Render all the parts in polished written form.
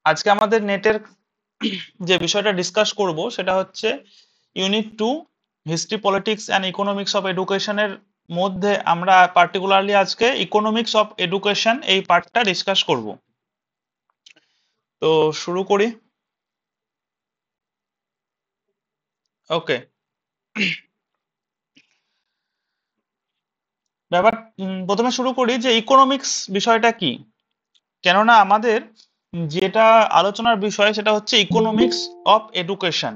আজকে আমাদের নেটের যে বিষয়টা ডিসকাস করব সেটা হচ্ছে unit 2 history politics and economics of এডুকেশনের মধ্যে আমরা পার্টিকুলারলি আজকে ইকোনমিক্স অফ এডুকেশন এই পার্টটা ডিসকাস করব। তো শুরু করি। ওকে, ব্যাপার প্রথমে শুরু করি যে ইকোনমিক্স বিষয়টা কি। কেননা আমাদের যেটা আলোচনার বিষয় সেটা হচ্ছে economics of education.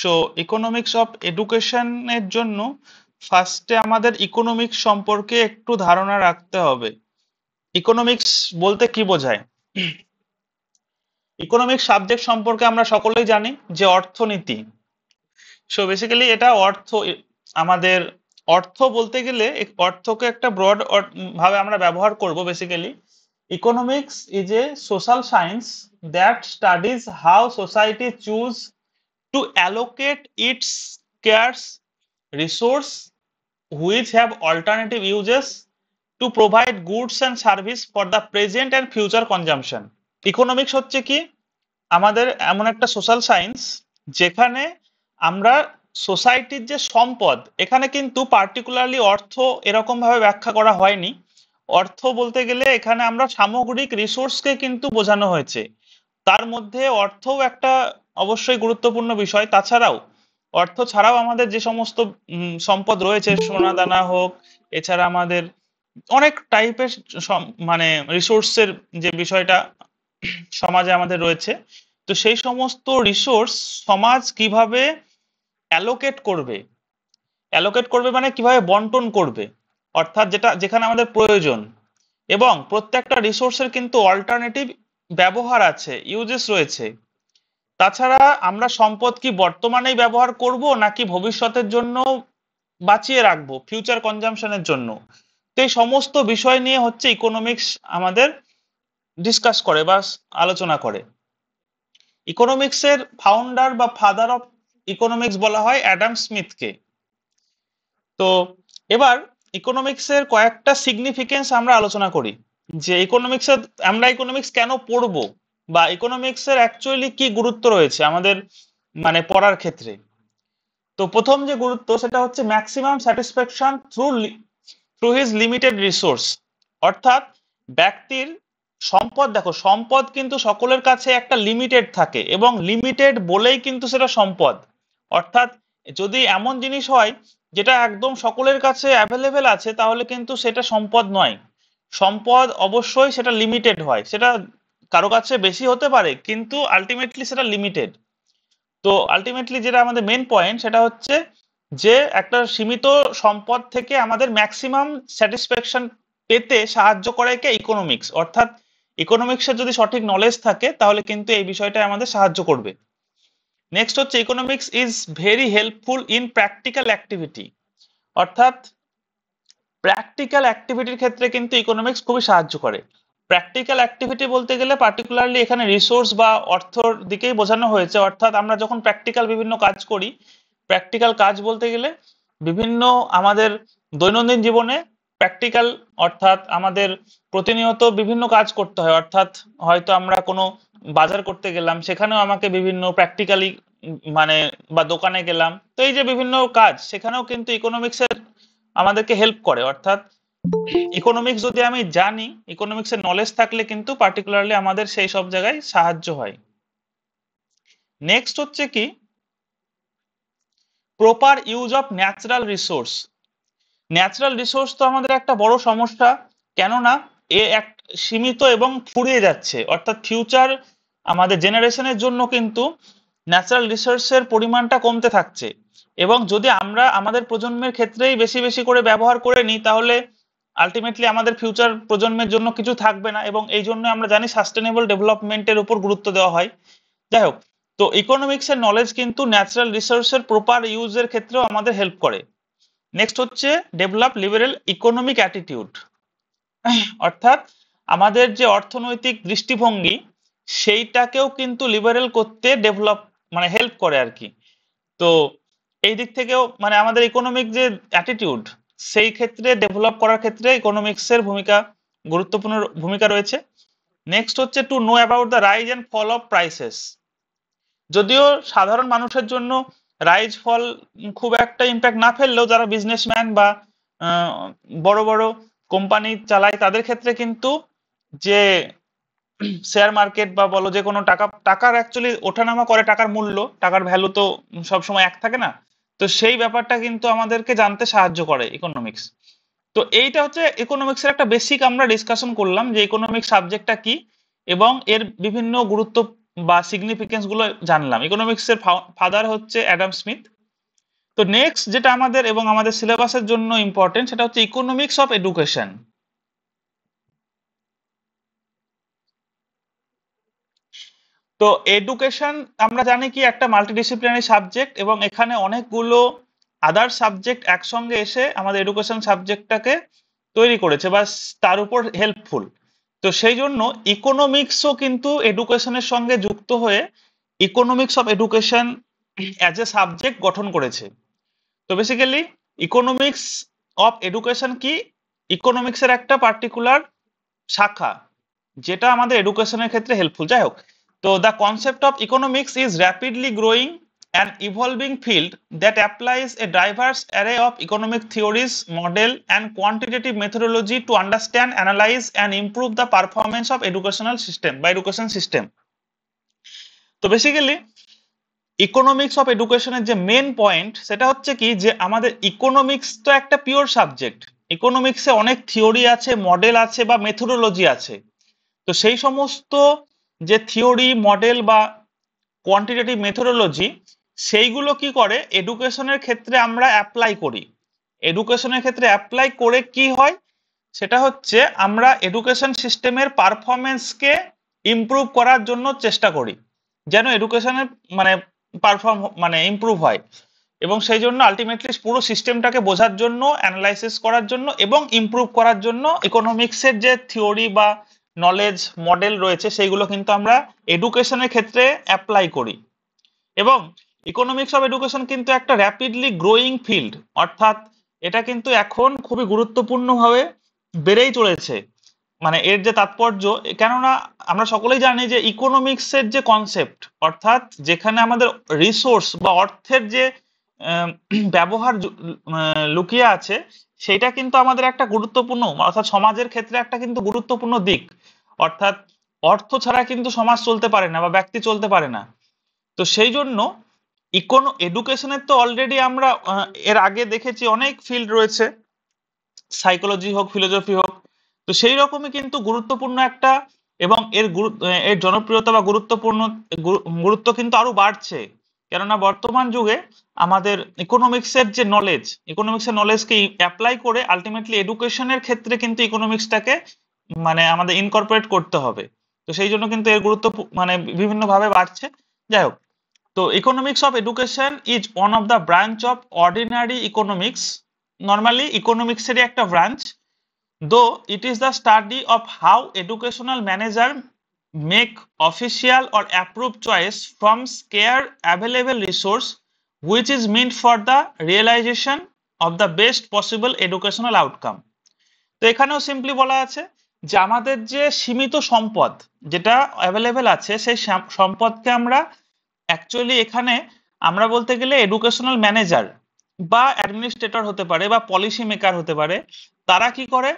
So economics of এডুকেশনের জন্য ফার্স্টে আমাদের ইকোনমিক্স সম্পর্কে একটু ধারণা রাখতে হবে। ইকোনমিক্স বলতে কি বোঝায়? ইকোনমিক্স সাবজেক্ট সম্পর্কে আমরা সকলেই জানি যে অর্থনীতি। সো বেসিক্যালি এটা আমাদের অর্থ বলতে গেলে অর্থকে একটা ব্রড ভাবে আমরা ব্যবহার করব। Basically economics is a social science that studies how society choose to allocate its scarce resource which have alternative uses to provide goods and service for the present and future consumption. Economics হচ্ছে কি আমাদের এমন একটা social science যেখানে আমরা সোসাইটির যে সম্পদ, এখানে কিন্তু পার্টিকুলারলি অর্থ এরকম ভাবে ব্যাখ্যা করা হয়নি। অর্থ বলতে গেলে এখানে আমরা সামগ্রিক রিসোর্সকে কিন্তু বোঝানো হয়েছে। তার মধ্যে অর্থও একটা অবশ্যই গুরুত্বপূর্ণ বিষয়। তাছাড়াও অর্থ ছাড়াও আমাদের যে সমস্ত সম্পদ রয়েছে, সোনা দানা হোক, এছাড়া আমাদের অনেক টাইপের মানে রিসোর্সের যে বিষয়টা সমাজে আমাদের রয়েছে। তো সেই সমস্ত রিসোর্স সমাজ কিভাবে অ্যালোকেট করবে মানে কিভাবে বন্টন করবে, অর্থাৎ যেখানে আমাদের প্রয়োজন, এবং প্রত্যেকটা রিসোর্সের কিন্তু অল্টারনেটিভ ব্যবহার আছে, ইউজেস রয়েছে। তাছাড়া আমরা সম্পদ কি বর্তমানেই ব্যবহার করব নাকি ভবিষ্যতের জন্য বাঁচিয়ে রাখবো, ফিউচার কনজাম্পশনের জন্য। তো এই সমস্ত বিষয় নিয়ে হচ্ছে ইকোনমিক্স আমাদের ডিসকাস করে বা আলোচনা করে। ইকোনমিক্সের ফাউন্ডার বা ফাদার অফ ইকোনমিক্স বলা হয় অ্যাডাম স্মিথকে। তো এবার ইকোনমিক্সের কয়েকটা সিগনিফিকেন্স আমরা আলোচনা করি যে আমরা ইকোনমিক্স কেন পড়বো, বা ইকোনমিক্সের অ্যাকচুয়ালি কি গুরুত্ব রয়েছে আমাদের মানে পড়ার ক্ষেত্রে। তো প্রথম যে গুরুত্ব সেটা হচ্ছে maximum satisfaction through his limited resource. অর্থাৎ ব্যক্তির সম্পদ, দেখো সম্পদ কিন্তু সকলের কাছে একটা লিমিটেড থাকে, এবং লিমিটেড বলেই কিন্তু সেটা সম্পদ। অর্থাৎ যদি এমন জিনিস হয় যেটা একদম সকলের কাছে অ্যাভেলেবেল আছে, তাহলে কিন্তু সেটা সম্পদ নয়। সম্পদ অবশ্যই সেটা লিমিটেড হয়, সেটা কারো কাছে বেশি হতে পারে কিন্তু আলটিমেটলি সেটা লিমিটেড। তো আলটিমেটলি যেটা আমাদের মেন পয়েন্ট সেটা হচ্ছে যে একটা সীমিত সম্পদ থেকে আমাদের ম্যাক্সিমাম স্যাটিসফ্যাকশন পেতে সাহায্য করে কে? ইকোনমিক্স। অর্থাৎ ইকোনমিক্সের যদি সঠিক নলেজ থাকে তাহলে কিন্তু এই বিষয়টা আমাদের সাহায্য করবে। নেক্সট হচ্ছে economics is very helpful in practical activity. অর্থাৎ প্র্যাকটিক্যাল অ্যাক্টিভিটির ক্ষেত্রে কিন্তু ইকোনমিক্স খুবই সাহায্য করে। প্র্যাকটিক্যাল অ্যাক্টিভিটি বলতে গেলে পার্টিকুলারলি এখানে রিসোর্স বা অর্থর দিকেই বোঝানো হয়েছে। অর্থাৎ আমরা যখন প্র্যাকটিক্যাল বিভিন্ন কাজ করি, প্র্যাকটিক্যাল কাজ বলতে গেলে বিভিন্ন আমাদের দৈনন্দিন জীবনে প্র্যাকটিক্যাল, অর্থাৎ আমাদের প্রতিনিয়ত বিভিন্ন কাজ করতে হয়। অর্থাৎ হয়তো আমরা কোনো বাজার করতে গেলাম, সেখানেও আমাকে বিভিন্ন প্র্যাকটিক্যালি মানে বা দোকানে গেলাম, তো এই যে বিভিন্ন কাজ, সেখানেও কিন্তু ইকোনমিক্সের আমাদেরকে হেল্প করে। অর্থাৎ ইকোনমিক্স যদি আমি জানি, ইকোনমিক্স এর নলেজ থাকলে কিন্তু পার্টিকুলারলি আমাদের সেই সব জায়গায় সাহায্য হয়। নেক্সট হচ্ছে কি proper use of natural resource. Natural resource তো আমাদের একটা বড় সমস্যা, কেননা এক সীমিত এবং ফুরিয়ে যাচ্ছে। অর্থাৎ ফিউচার আমাদের জেনারেশনের জন্য কিন্তু ন্যাচারাল রিসোর্সের পরিমাণটা কমতে থাকছে, এবং যদি আমরা আমাদের প্রজন্মের ক্ষেত্রেই বেশি বেশি করে ব্যবহার করে নিই তাহলে আলটিমেটলি আমাদের ফিউচার প্রজন্মের জন্য কিছু থাকবে না। এবং এই জন্য আমরা জানি সাস্টেনেবল ডেভেলপমেন্টের উপর গুরুত্ব দেওয়া হয়। যাই হোক, তো ইকোনমিক্স এর নলেজ কিন্তু ন্যাচারাল রিসোর্সের প্রপার ইউজের ক্ষেত্রেও আমাদের হেল্প করে। নেক্সট হচ্ছে ডেভেলপ লিবারেল ইকোনমিক অ্যাটিটিউড। অর্থাৎ আমাদের যে অর্থনৈতিক দৃষ্টিভঙ্গি সেইটাকেও কিন্তু লিবারেল করতে ডেভেলপ মানে হেল্প করে আর কি। তো এই দিক থেকেও মানে আমাদের ইকোনমিক যে অ্যাটিটিউড, সেই ক্ষেত্রে ডেভেলপ করার ক্ষেত্রে ইকোনমিক্সের গুরুত্বপূর্ণ ভূমিকা রয়েছে। নেক্সট হচ্ছে to know about the rise and fall of prices. যদিও সাধারণ মানুষের জন্য রাইজ ফল খুব একটা ইম্প্যাক্ট না ফেললেও যারা বিজনেসম্যান বা আহ, বড় বড় কোম্পানি চালায় তাদের ক্ষেত্রে কিন্তু যে শেয়ার মার্কেট বা বলো যে কোনো টাকার অ্যাকচুয়ালি ওঠানামা করে, টাকার মূল্য, টাকার ভ্যালু তো সবসময় এক থাকে না। তো সেই ব্যাপারটা কিন্তু আমাদেরকে জানতে সাহায্য করে ইকোনমিক্স। তো এইটা হচ্ছে ইকোনমিক্সের একটা বেসিক আমরা ডিসকাশন করলাম যে ইকোনমিক্স সাবজেক্টটা কি এবং এর বিভিন্ন গুরুত্ব বা সিগনিফিকেন্স গুলো জানলাম। ইকোনমিক্সের ফাদার হচ্ছে অ্যাডাম স্মিথ। তো নেক্সট যেটা আমাদের এবং আমাদের সিলেবাসের জন্য ইম্পর্টেন্ট সেটা হচ্ছে ইকোনমিক্স অফ এডুকেশন। তো এডুকেশন আমরা জানি কি একটা মাল্টিডিসিপ্লিনারি সাবজেক্ট এবং এখানে অনেকগুলো আদার সাবজেক্ট একসঙ্গে এসে আমাদের এডুকেশন সাবজেক্টটাকে তৈরি করেছে বা তার উপর হেল্পফুল। তো সেই জন্য ইকোনমিক্সও কিন্তু এডুকেশনের সঙ্গে যুক্ত হয়ে economics of education as a subject গঠন করেছে। তো বেসিক্যালি ইকোনমিক্স অফ এডুকেশন কি, ইকোনমিক্সের একটা পার্টিকুলার শাখা যেটা আমাদের এডুকেশনের ক্ষেত্রে হেল্পফুল। যাই হোক, তো the concept of economics is rapidly growing and evolving field that applies A diverse array of economic theories, model and quantitative methodology to understand, analyse and improve the performance of educational system বা education system. তো basically economics of এডুকেশনের যে main point সেটা হচ্ছে কি যে আমাদের economics তো একটা পিওর সাবজেক্ট। ইকোনমিক্সে অনেক থিওরি আছে, মডেল আছে বা মেথোডোলজি আছে। তো সেই সমস্ত যে থিওরি, মডেল বা কোয়ান্টিটেটিভ মেথোডোলজি সেইগুলো কি করে এডুকেশনের ক্ষেত্রে আমরা অ্যাপ্লাই করি। এডুকেশনের ক্ষেত্রে অ্যাপ্লাই করে কি হয় সেটা হচ্ছে আমরা এডুকেশন সিস্টেমের পারফরমেন্সকে ইমপ্রুভ করার জন্য চেষ্টা করি, যেন এডুকেশনের মানে মানে ইমপ্রুভ হয়। এবং সেই জন্য আলটিমেটলি পুরো সিস্টেমটাকে বোঝার জন্য, অ্যানালাইসিস করার জন্য এবং ইমপ্রুভ করার জন্য ইকোনমিক্সের যে থিওরি বা নলেজ মডেল রয়েছে সেইগুলো কিন্তু আমরা এডুকেশনের ক্ষেত্রে অ্যাপ্লাই করি। এবং ইকোনমিক্স অফ এডুকেশন কিন্তু একটা র্যাপিডলি গ্রোয়িং ফিল্ড, অর্থাৎ এটা কিন্তু এখন খুবই গুরুত্বপূর্ণভাবে বেড়েই চলেছে। মানে এর যে তাৎপর্য, কেননা আমরা সকলেই জানি যে ইকোনমিক্সের যে কনসেপ্ট, অর্থাৎ যেখানে আমাদের রিসোর্স বা অর্থের যে আহ, ব্যবহার লুকিয়ে আছে, সেটা কিন্তু আমাদের একটা গুরুত্বপূর্ণ, অর্থাৎ সমাজের ক্ষেত্রে একটা কিন্তু গুরুত্বপূর্ণ দিক। অর্থাৎ অর্থ ছাড়া কিন্তু সমাজ চলতে পারে না বা ব্যক্তি চলতে পারে না। তো সেই জন্য এডুকেশনের তো অলরেডি আমরা এর আগে দেখেছি অনেক ফিল্ড রয়েছে, সাইকোলজি হোক, ফিলোসফি হোক। তো সেই রকমই কিন্তু গুরুত্বপূর্ণ একটা, এবং এর জনপ্রিয়তা বা গুরুত্ব কিন্তু আরো বাড়ছে। কেননা বর্তমান যুগে আমাদের ইকোনমিক্সের নলেজকে অ্যাপ্লাই করে আলটিমেটলি এডুকেশনের ক্ষেত্রে কিন্তু ইকোনমিক্সটাকে মানে আমাদের ইনকর্পোরেট করতে হবে। তো সেই জন্য কিন্তু এর গুরুত্ব মানে বিভিন্ন ভাবে বাড়ছে। যাই হোক, তো economics of education is one of the branch of ordinary economics. Normally ইকোনমিক্সেরই একটা branch, though it is the study of how educational manager make official or approved choice from scarce available resource which is meant for the realization of the best possible educational outcome। তো এখানেও simply বলা আছে যে আমাদের যে সীমিত সম্পদ যেটা অ্যাভেলেবেল আছে সেই সম্পদকে আমরা অ্যাকচুয়ালি এখানে আমরা বলতে গেলে এডুকেশনাল ম্যানেজার বা অ্যাডমিনিস্ট্রেটর হতে পারে বা পলিসি মেকার হতে পারে। তারা কি করে,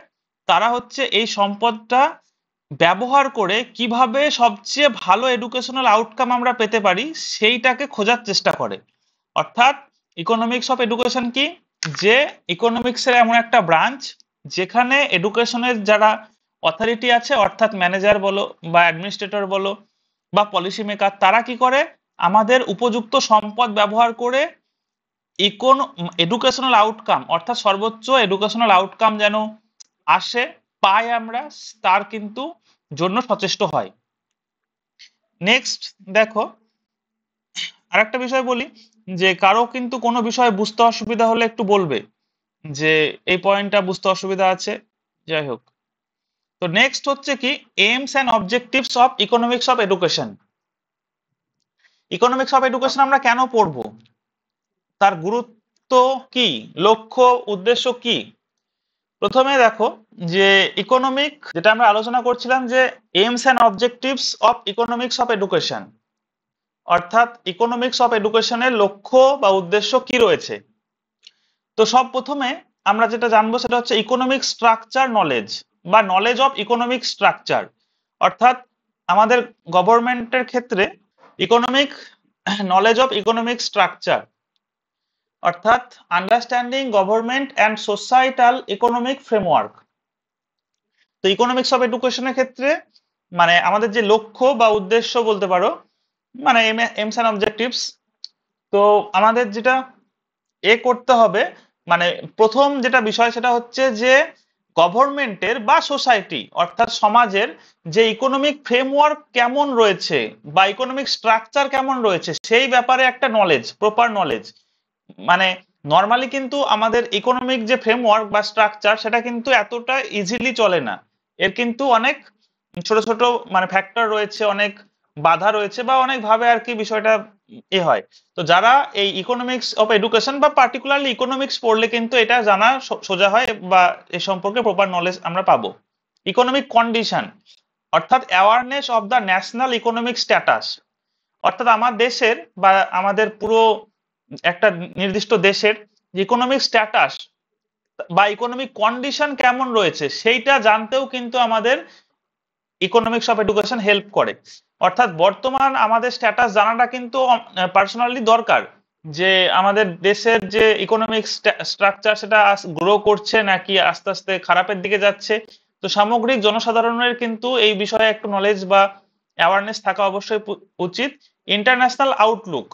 তারা হচ্ছে এই সম্পদটা ব্যবহার করে কিভাবে সবচেয়ে ভালো এডুকেশনাল আউটকাম আমরা পেতে পারি সেইটাকে খোঁজার চেষ্টা করে। অর্থাৎ ইকোনমিক্স অফ এডুকেশন কি, যে ইকোনমিক্সের এমন একটা ব্রাঞ্চ যেখানে এডুকেশনের যারা অথরিটি আছে, অর্থাৎ ম্যানেজার বলো বা অ্যাডমিনিস্ট্রেটর বলো বা পলিসি মেকার, তারা কি করে আমাদের উপযুক্ত সম্পদ ব্যবহার করে এডুকেশনাল আউটকাম, অর্থাৎ সর্বোচ্চ এডুকেশনাল আউটকাম যেন আসে, পাই আমরা, তার কিন্তু জন্য সচেষ্ট হয়। নেক্সট দেখো, আরেকটা বিষয় বলি যে কারো কিন্তু কোনো বিষয় বুঝতে অসুবিধা হলে একটু বলবে যে এই পয়েন্টটা বুঝতে অসুবিধা আছে। যাই হোক, তো নেক্সট হচ্ছে কি AIIMS and objectives of economics of education. Economics of education আমরা কেন পড়বো, তার গুরুত্ব কি, লক্ষ্য উদ্দেশ্য কি। প্রথমে দেখো যে ইকোনমিক, যেটা আমরা আলোচনা করছিলাম যে AIIMS and objectives of economics of education, অর্থাৎ ইকোনমিক্স অফ এডুকেশনের লক্ষ্য বা উদ্দেশ্য কি রয়েছে। তো সব প্রথমে আমরা যেটা জানবো সেটা হচ্ছে ইকোনমিক স্ট্রাকচার নলেজ বা নলেজ অফ ইকোনমিক স্ট্রাকচার, অর্থাৎ আমাদের গভর্নমেন্টের ক্ষেত্রে economic knowledge of economic structure, অর্থাৎ understanding government and societal economic framework. তো ইকোনমিক্স অফ এডুকেশনের ক্ষেত্রে মানে আমাদের যে লক্ষ্য বা উদ্দেশ্য বলতে পারো, মানে এইমস অ্যান্ড অবজেক্টিভস, তো আমাদের যেটা করতে হবে, মানে প্রথম যেটা বিষয় সেটা হচ্ছে যে গভর্নমেন্টের বা সোসাইটি অর্থাৎ সমাজের যে ইকোনমিক ফ্রেমওয়ার্ক কেমন রয়েছে বা ইকোনমিক স্ট্রাকচার কেমন রয়েছে সেই ব্যাপারে একটা নলেজ, প্রপার নলেজ। মানে নর্মালি কিন্তু আমাদের ইকোনমিক যে ফ্রেমওয়ার্ক বা স্ট্রাকচার সেটা কিন্তু এতটা ইজিলি চলে না, এর কিন্তু অনেক ছোট ছোট মানে ফ্যাক্টর রয়েছে, অনেক বাধা রয়েছে বা অনেক ভাবে আর কি বিষয়টা হয়। তো যারা এই ইকোনমিক্স অফ এডুকেশন বা পার্টিকুলারলি ইকোনমিক্স পড়লে কিন্তু এটা জানা সোজা হয় বা এ সম্পর্কে প্রপার নলেজ আমরা পাবো। ইকোনমিক কন্ডিশন, অর্থাৎ awareness of the national economic status, অর্থাৎ আমার দেশের বা আমাদের পুরো একটা নির্দিষ্ট দেশের ইকোনমিক স্ট্যাটাস বা ইকোনমিক কন্ডিশন কেমন রয়েছে সেইটা জানতেও কিন্তু আমাদের ইকোনমিক্স অফ এডুকেশন হেল্প করে। অর্থাৎ বর্তমান আমাদের স্ট্যাটাস জানাটা কিন্তু পার্সোনালি দরকার, যে আমাদের দেশের যে ইকোনমিক স্ট্রাকচার সেটা গ্রো করছে নাকি আস্তে আস্তে খারাপের দিকে যাচ্ছে। তো সামগ্রিক জনসাধারণের কিন্তু এই বিষয়ে একটু নলেজ বা অ্যাওয়ারনেস থাকা অবশ্যই উচিত। ইন্টারন্যাশনাল আউটলুক,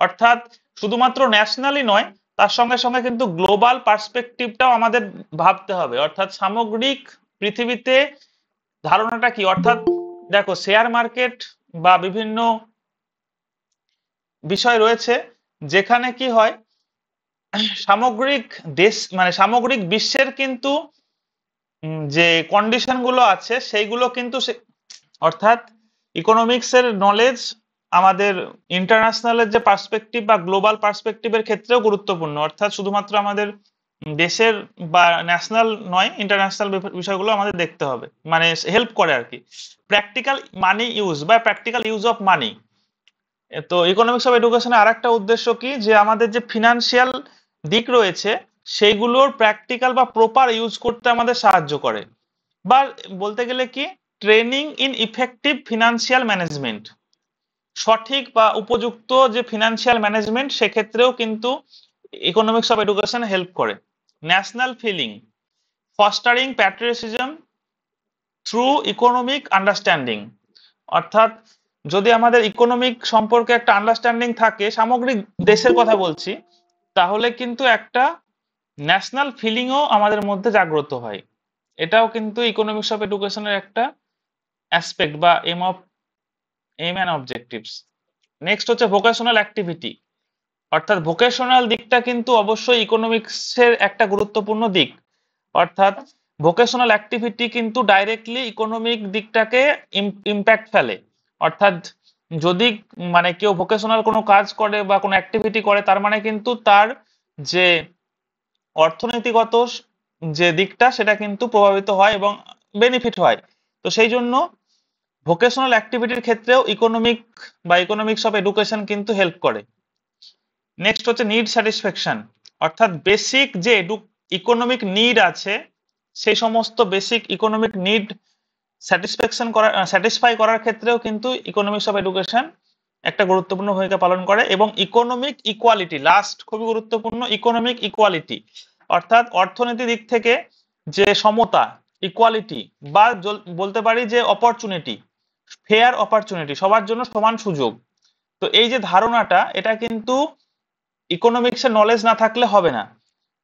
অর্থাৎ শুধুমাত্র ন্যাশনালি নয়, তার সঙ্গে সঙ্গে কিন্তু গ্লোবাল পার্সপেক্টিভটাও আমাদের ভাবতে হবে, অর্থাৎ সামগ্রিক পৃথিবীতে ধারণাটা কি। অর্থাৎ দেখো শেয়ার মার্কেট বা বিভিন্ন বিষয় রয়েছে যেখানে কি হয়, সামগ্রিক দেশ মানে সামগ্রিক বিশ্বের কিন্তু যে কন্ডিশন গুলো আছে সেইগুলো কিন্তু অর্থাৎ ইকোনমিক্স এর নলেজ আমাদের ইন্টারন্যাশনালের যে পার্সপেক্টিভ বা গ্লোবাল পার্সপেক্টিভের ক্ষেত্রেও গুরুত্বপূর্ণ, অর্থাৎ শুধুমাত্র আমাদের দেশের বা ন্যাশনাল নয়, ইন্টারন্যাশনাল বিষয়গুলো আমাদের দেখতে হবে, মানে হেল্প করে আর কি। প্র্যাকটিক্যাল মানি ইউজ বা প্র্যাকটিক্যাল ইউজ অফ মানি। তো ইকোনমিক্স অফ এডুকেশনের আর একটা উদ্দেশ্য কি, যে আমাদের যে ফিনান্সিয়াল দিক রয়েছে সেইগুলোর প্র্যাকটিক্যাল বা প্রপার ইউজ করতে আমাদের সাহায্য করে, বা বলতে গেলে কি training in effective financial management, সঠিক বা উপযুক্ত যে ফিনান্সিয়াল ম্যানেজমেন্ট সেক্ষেত্রেও কিন্তু ইকোনমিক্স অফ এডুকেশন হেল্প করে। National feeling, fostering patriotism through economic understanding, অর্থাৎ যদি আমাদের ইকোনমিক সম্পর্কে একটা আন্ডারস্ট্যান্ডিং থাকে, সামগ্রিক দেশের কথা বলছি, তাহলে কিন্তু একটা ন্যাশনাল ফিলিংও আমাদের মধ্যে জাগ্রত হয়। এটাও কিন্তু ইকোনমিক্স অফ এডুকেশনের একটা অ্যাসপেক্ট বা এম অ্যান্ড অবজেক্টিভস। নেক্সট হচ্ছে ভোকেশনাল অ্যাক্টিভিটি, অর্থাৎ ভোকেশনাল দিকটা কিন্তু অবশ্যই ইকোনমিক্সের একটা গুরুত্বপূর্ণ দিক। অর্থাৎ ভোকেশনাল অ্যাক্টিভিটি কিন্তু ডাইরেক্টলি ইকোনমিক দিকটাকে ইম্প্যাক্ট ফেলে। অর্থাৎ যদি মানে কেউ ভোকেশনাল কোনো কাজ করে বা কোনো অ্যাক্টিভিটি করে, তার মানে কিন্তু তার যে অর্থনীতিগত যে দিকটা সেটা কিন্তু প্রভাবিত হয় এবং বেনিফিট হয়। তো সেই জন্য ভোকেশনাল অ্যাক্টিভিটির ক্ষেত্রেও ইকোনমিক বা ইকোনমিক্স অফ এডুকেশন কিন্তু হেল্প করে। নেক্সট হচ্ছে নিড স্যাটিসফ্যাকশন, অর্থাৎ বেসিক যে ইকোনমিক নিড আছে সেই সমস্ত বেসিক ইকোনমিক নিড স্যাটিসফাই করার ক্ষেত্রেও কিন্তু ইকোনমিক্স অফ এডুকেশন একটা গুরুত্বপূর্ণ ভূমিকা পালন করে। এবং ইকোনমিক ইকুয়ালিটি, লাস্ট খুবই গুরুত্বপূর্ণ, ইকোনমিক ইকুয়ালিটি, অর্থাৎ অর্থনীতি দিক থেকে যে সমতা, ইকুয়ালিটি, বা বলতে পারি যে অপরচুনিটি, ফেয়ার অপরচুনিটি, সবার জন্য সমান সুযোগ। তো এই যে ধারণাটা, এটা কিন্তু ইকোনমিক্সের নলেজ না থাকলে হবে না।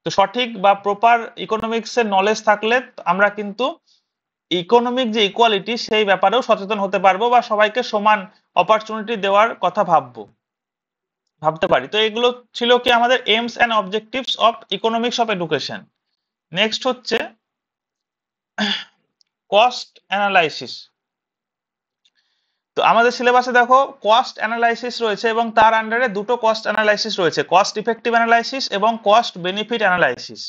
তো সঠিক বা প্রপার ইকোনমিক্সের নলেজ থাকলে আমরা কিন্তু ইকোনমিক যে ইকুয়ালিটি সেই ব্যাপারেও সচেতন হতে পারবো বা সবাইকে সমান অপরচুনিটি দেওয়ার কথা ভাবতে পারি। তো এগুলো ছিল কি আমাদের AIIMS and objectives of economics of education. Next হচ্ছে কস্ট অ্যানালাইসিস। তো আমাদের সিলেবাসে দেখো কস্ট অ্যানালাইসিস রয়েছে এবং তার আন্ডারে দুটো কস্ট অ্যানালাইসিস রয়েছে, কস্ট ইফেক্টিভ অ্যানালাইসিস এবং কস্ট বেনিফিট অ্যানালাইসিস।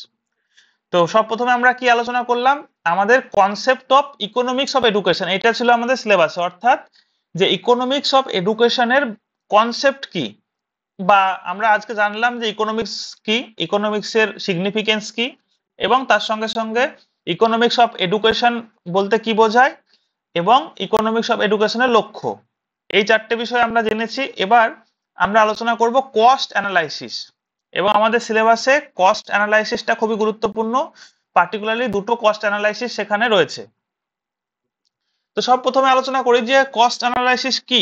তো সব প্রথমে আমরা কি আলোচনা করলাম, আমাদের concept of economics of education, এটা ছিল আমাদের সিলেবাসে, অর্থাৎ যে ইকোনমিক্স অফ এডুকেশনের কনসেপ্ট কি, বা আমরা আজকে জানলাম যে ইকোনমিক্স কি, ইকোনমিক্সের সিগনিফিকেন্স কি, এবং তার সঙ্গে সঙ্গে ইকোনমিক্স অফ এডুকেশন বলতে কি বোঝায়, এবং ইকোনমিক্স অফ এডুকেশনের লক্ষ্য। এই চারটে বিষয় আমরা জেনেছি। এবার আমরা আলোচনা করব কস্ট অ্যানালাইসিস, এবং আমাদের সিলেবাসে কস্ট অ্যানালাইসিসটা খুবই গুরুত্বপূর্ণ, পার্টিকুলারলি দুটো কস্ট অ্যানালাইসিস সেখানে রয়েছে। তো সব প্রথমে আলোচনা করি যে কস্ট অ্যানালাইসিস কি।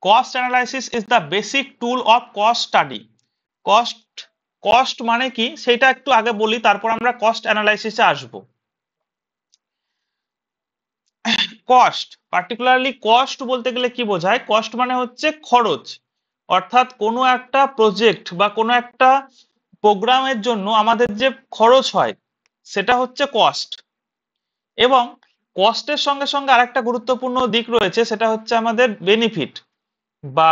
Cost analysis is the basic tool of cost study. Cost cost মানে কি সেটা একটু আগে বলি, তারপর আমরা কস্ট অ্যানালাইসিসে আসবো। কস্ট, পার্টিকুলারলি কস্ট বলতে গেলে কি বোঝায়, কস্ট মানে হচ্ছে খরচ, অর্থাৎ কোনো একটা প্রজেক্ট বা কোনো একটা প্রোগ্রামের জন্য আমাদের যে খরচ হয় সেটা হচ্ছে কস্ট। এবং কস্টের সঙ্গে সঙ্গে আরেকটা গুরুত্বপূর্ণ দিক রয়েছে, সেটা হচ্ছে আমাদের বেনিফিট, বা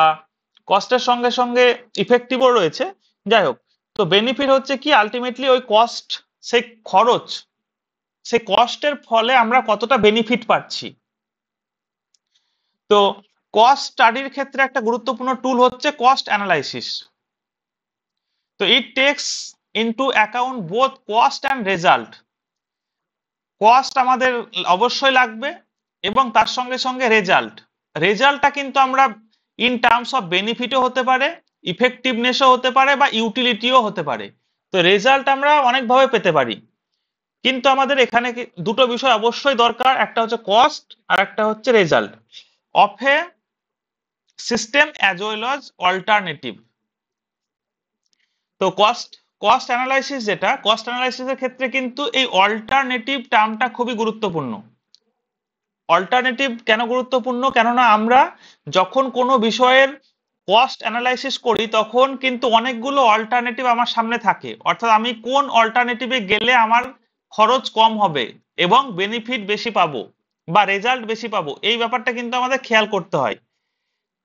কস্টের সঙ্গে সঙ্গে ইফেক্টিভও রয়েছে। যাই হোক, তো বেনিফিট হচ্ছে কি, আলটিমেটলি ওই কস্ট, সেই খরচ, সেই কস্টের ফলে আমরা কতটা বেনিফিট পাচ্ছি। তো কস্ট স্টাডির ক্ষেত্রে একটা গুরুত্বপূর্ণ টুল হচ্ছে কস্ট অ্যানালাইসিস। তো ইট tax into account both cost and result. Cost আমাদের অবশ্যই লাগবে, এবং তার সঙ্গে সঙ্গে রেজাল্ট। রেজাল্টটা কিন্তু আমরা ইন টার্মস অফ বেনিফিটও হতে পারে, ইফেক্টিভনেসও হতে পারে, বা ইউটিলিটিও হতে পারে। তো রেজাল্ট আমরা অনেকভাবে পেতে পারি, কিন্তু আমাদের এখানে দুটো বিষয় অবশ্যই দরকার, একটা হচ্ছে কস্ট আর একটা হচ্ছে result of a system as well as alternative. তো কস্ট অ্যানালাইসিস, যেটা কস্ট অ্যানালাইসিসের ক্ষেত্রে কিন্তু এই অল্টারনেটিভ টার্মটা খুবই গুরুত্বপূর্ণ। অল্টারনেটিভ কেন গুরুত্বপূর্ণ, কেননা আমরা যখন কোনো বিষয়ের কস্ট অ্যানালাইসিস করি তখন কিন্তু অনেকগুলো অল্টারনেটিভ আমার সামনে থাকে, অর্থাৎ আমি কোন অল্টারনেটিভে গেলে আমার খরচ কম হবে এবং বেনিফিট বেশি পাবো বা রেজাল্ট বেশি পাবো, এই ব্যাপারটা কিন্তু আমাদের খেয়াল করতে হয়।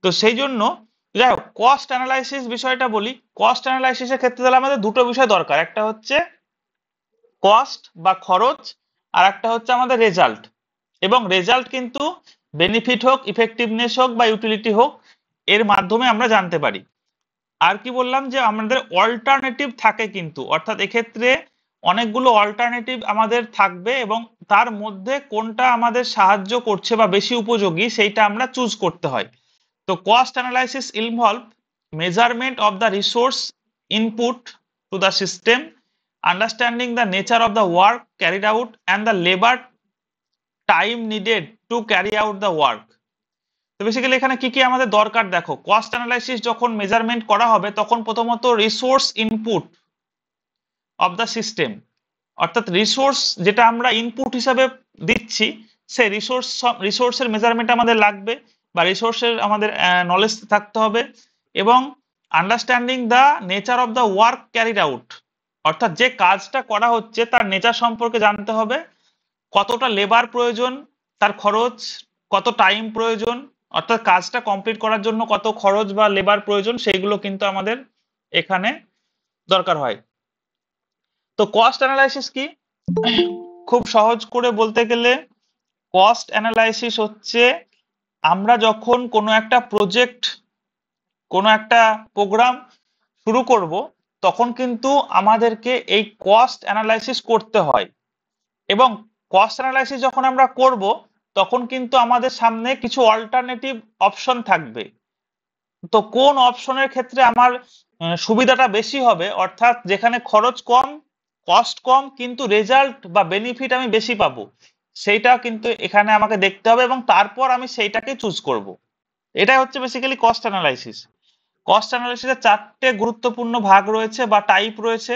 তো সেই জন্য, যাই হোক, কস্ট অ্যানালাইসিস বিষয়টা বলি। কস্ট অ্যানালাইসিসের ক্ষেত্রে তাহলে আমাদের দুটো বিষয় দরকার, একটা হচ্ছে কস্ট বা খরচ, আর একটা হচ্ছে আমাদের রেজাল্ট। এবং রেজাল্ট কিন্তু বেনিফিট হোক, ইফেক্টিভনেস হোক বা ইউটিলিটি হোক, এর মাধ্যমে আমরা জানতে পারি। আর কি বললাম, যে আমাদের অল্টারনেটিভ থাকে কিন্তু, অর্থাৎ এক্ষেত্রে অনেকগুলো অল্টারনেটিভ আমাদের থাকবে, এবং তার মধ্যে কোনটা আমাদের সাহায্য করছে বা বেশি উপযোগী সেইটা আমরা চুজ করতে হয়। তো cost analysis involve measurement of the resource input to the system, understanding the nature of the work carried out and the labor time needed to carry out the work. তো বেসিক্যালি এখানে কি কি আমাদের দরকার, দেখো, কস্ট অ্যানালাইসিস যখন measurement করা হবে তখন প্রথমত resource input of the system, অর্থাৎ রিসোর্স যেটা আমরা ইনপুট হিসাবে দিচ্ছি, সেই রিসোর্সের মেজারমেন্ট আমাদের লাগবে, বা রিসোর্সের আমাদের নলেজ থাকতে হবে। এবং understanding the nature of the work carried out, অর্থাৎ যে কাজটা করা হচ্ছে তার নেচার সম্পর্কে জানতে হবে, কতটা লেবার প্রয়োজন, তার খরচ, কত টাইম প্রয়োজন, অর্থাৎ কাজটা কমপ্লিট করার জন্য কত খরচ বা লেবার প্রয়োজন, সেইগুলো কিন্তু আমাদের এখানে দরকার হয়। তো কস্ট অ্যানালাইসিস কি, খুব সহজ করে বলতে গেলে কস্ট অ্যানালাইসিস হচ্ছে আমরা যখন কোনো একটা প্রজেক্ট, কোনো একটা প্রোগ্রাম শুরু করব, তখন কিন্তু আমাদেরকে এই কস্ট অ্যানালাইসিস করতে হয়। এবং কস্ট অ্যানালাইসিস যখন আমরা করব তখন কিন্তু আমাদের সামনে কিছু অল্টারনেটিভ অপশন থাকবে। তো কোন অপশনের ক্ষেত্রে আমার সুবিধাটা বেশি হবে, অর্থাৎ যেখানে খরচ কম, কস্ট কম, কিন্তু রেজাল্ট বা বেনিফিট আমি বেশি পাবো, সেইটা কিন্তু এখানে আমাকে দেখতে হবে, এবং তারপর আমি সেইটাকে চুজ করব। এটাই হচ্ছে বেসিক্যালি কস্ট অ্যানালাইসিস। কস্ট অ্যানালাইসিসের চারটে গুরুত্বপূর্ণ ভাগ রয়েছে বা টাইপ রয়েছে: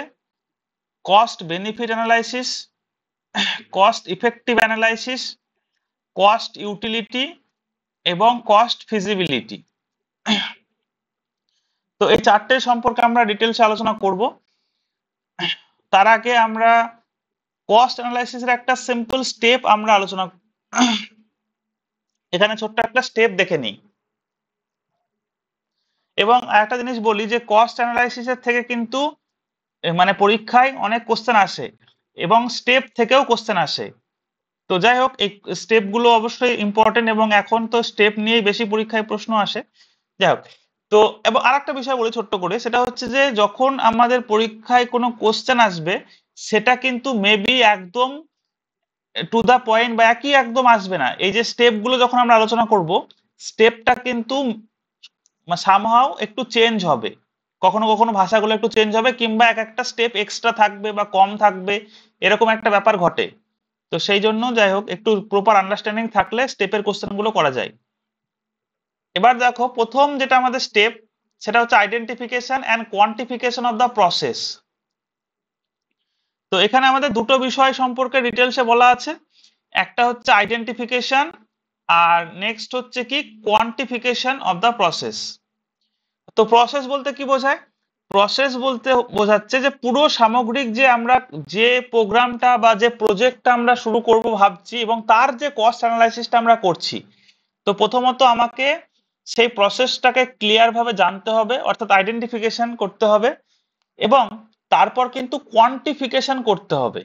cost benefit analysis, cost effective analysis, cost utility এবং কস্ট ফিজিবিলিটি। তো এই চারটে সম্পর্কে আমরা ডিটেলসে আলোচনা করব। তার আগে আমরা কস্ট অ্যানালাইসিসের একটা সিম্পল স্টেপ আমরা আলোচনা, এখানে ছোট্ট একটা স্টেপ দেখে নিই। এবং একটা জিনিস বলি যে কস্ট অ্যানালাইসিসের থেকে কিন্তু মানে পরীক্ষায় অনেক কোশ্চেন আসে এবং স্টেপ থেকেও কোশ্চেন আসে। তো যাই হোক, এই স্টেপ গুলো অবশ্যই ইম্পর্টেন্ট এবং এখন তো স্টেপ নিয়েই বেশি পরীক্ষায় প্রশ্ন আসে। যাই হোক, তো এবং আরেকটা বিষয় বলি ছোট্ট করে, সেটা হচ্ছে যে যখন আমাদের পরীক্ষায় কোনো কোশ্চেন আসবে, সেটা কিন্তু মেবি একদম টু দা পয়েন্ট বা একই একদম আসবে না। এই যে স্টেপ গুলো যখন আমরা আলোচনা করব, স্টেপটা কিন্তু সামহাও একটু চেঞ্জ হবে, কখনো কখনো ভাষাগুলো একটু চেঞ্জ হবে, কিংবা এক একটা স্টেপ এক্সট্রা থাকবে বা কম থাকবে, এরকম একটা ব্যাপার ঘটে। তো সেই জন্য যাই হোক, একটু প্রপার আন্ডারস্ট্যান্ডিং থাকলে স্টেপের কোশ্চেন গুলো করা যায়। এবার দেখো, প্রথম যেটা আমাদের স্টেপ, সেটা হচ্ছে identification and quantification of the process. তো এখানে আমাদের দুটো বিষয় সম্পর্কে ডিটেলসে বলা আছে। একটা হচ্ছে আইডেন্টিফিকেশন, আর নেক্সট হচ্ছে কি কোয়ান্টিফিকেশন অফ দ্য প্রসেস। তো প্রসেস বলতে কি বোঝায়? প্রসেস বলতে বোঝাচ্ছে যে পুরো সামগ্রিক যে আমরা যে প্রোগ্রামটা বা যে প্রজেক্টটা আমরা শুরু করব ভাবছি, এবং তার যে কস্ট অ্যানালাইসিসটা আমরা করছি। তো প্রথমত আমাকে সেই প্রসেসটাকে ক্লিয়ার ভাবে জানতে হবে, অর্থাৎ আইডেন্টিফিকেশন করতে হবে, এবং তারপর কিন্তু কোয়ান্টিফিকেশন করতে হবে।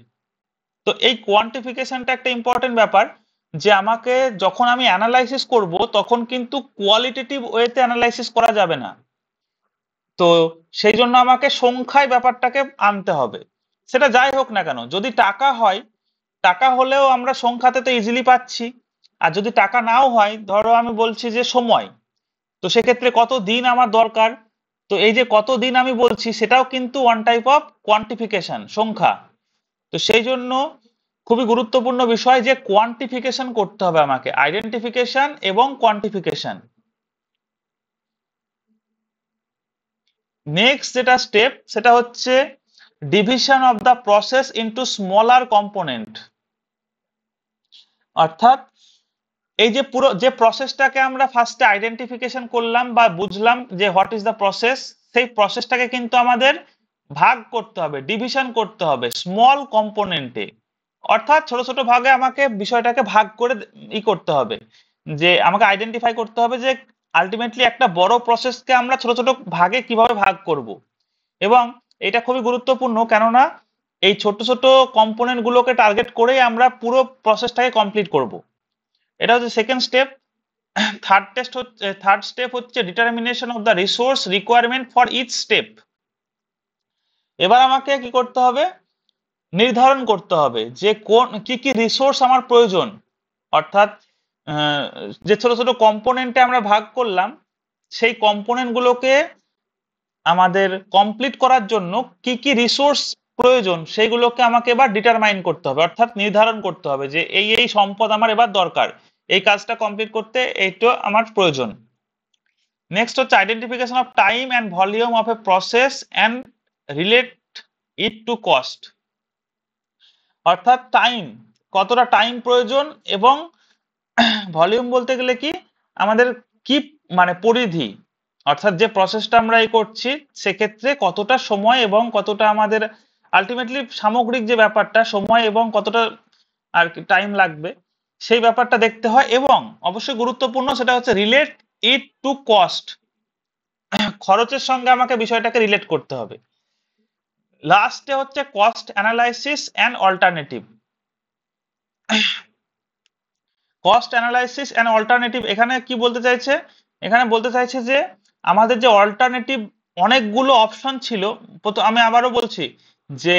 তো এই কোয়ান্টিফিকেশনটা একটা ইম্পর্টেন্ট ব্যাপার, যে আমাকে যখন আমি অ্যানালাইসিস করব, তখন কিন্তু কোয়ালিটেটিভ ওয়েতে অ্যানালাইসিস করা যাবে না। তো সেই জন্য আমাকে সংখ্যায় ব্যাপারটাকে আনতে হবে। সেটা যাই হোক না কেন, যদি টাকা হয়, টাকা হলেও আমরা সংখ্যাতে তো ইজিলি পাচ্ছি। আর যদি টাকা নাও হয়, ধরো আমি বলছি যে সময়, তো সেক্ষেত্রে কত দিন আমার দরকার, তো এই যে কত দিন আমি বলছি, সেটাও কিন্তু ওয়ান টাইপ অফ কোয়ান্টিফিকেশন, সংখ্যা। তো সেই জন্য খুবই গুরুত্বপূর্ণ বিষয় যে কোয়ান্টিফিকেশন করতে হবে আমাকে, আইডেন্টিফিকেশন এবং কোয়ান্টিফিকেশন। নেক্সট যেটা স্টেপ, সেটা হচ্ছে division of the process into smaller component. অর্থাৎ এই যে পুরো যে প্রসেসটাকে আমরা ফার্স্টে আইডেন্টিফিকেশন করলাম বা বুঝলাম যে হোয়াট ইজ দ্য প্রসেস, সেই প্রসেসটাকে কিন্তু আমাদের ভাগ করতে হবে, ডিভিশন করতে হবে স্মল কম্পোনেন্টে। অর্থাৎ ছোট ছোট ভাগে আমাকে বিষয়টাকে ভাগ করে করতে হবে, যে আমাকে আইডেন্টিফাই করতে হবে যে আলটিমেটলি একটা বড় প্রসেসকে আমরা ছোট ছোট ভাগে কিভাবে ভাগ করব। এবং এটা খুবই গুরুত্বপূর্ণ, কেননা এই ছোট ছোট কম্পোনেন্ট গুলোকে টার্গেট করেই আমরা পুরো প্রসেসটাকে কমপ্লিট করব। এটা হচ্ছে সেকেন্ড স্টেপ। থার্ড স্টেপ হচ্ছে determination of the resource requirement for each step. এবার আমাকে কি করতে হবে? নির্ধারণ করতে হবে যে কোন কি কি রিসোর্স আমার প্রয়োজন। অর্থাৎ আহ, যে ছোট ছোট কম্পোনেন্টে আমরা ভাগ করলাম, সেই কম্পোনেন্ট গুলোকে আমাদের কমপ্লিট করার জন্য কি কি রিসোর্স প্রয়োজন, সেইগুলোকে আমাকে এবার ডিটারমাইন করতে হবে, অর্থাৎ নির্ধারণ করতে হবে যে এই এই সম্পদ আমার এবার দরকার, এই কাজটা কমপ্লিট করতে এইটা আমার প্রয়োজন। নেক্সট হচ্ছে identification of time and volume of a process and relate it to cost. অর্থাৎ টাইম, কতটা টাইম প্রয়োজন, এবং ভলিউম বলতে গেলে কি আমাদের কি মানে পরিধি, অর্থাৎ যে প্রসেসটা আমরা এই করছি সেক্ষেত্রে কতটা সময় এবং কতটা আমাদের আলটিমেটলি সামগ্রিক যে ব্যাপারটা সময় এবং কতটা আর কি টাইম লাগবে, সেই ব্যাপারটা দেখতে হয়। এবং অবশ্যই গুরুত্বপূর্ণ সেটা হচ্ছে রিলেট ইট টু কস্ট, খরচের সঙ্গে আমাকে বিষয়টাকে রিলেট করতে হবে। লাস্টে হচ্ছে cost analysis and alternative. Cost analysis and alternative এখানে কি বলতে চাইছে? এখানে বলতে চাইছে যে আমাদের যে অল্টারনেটিভ অনেকগুলো অপশন ছিল, আমি আবারও বলছি যে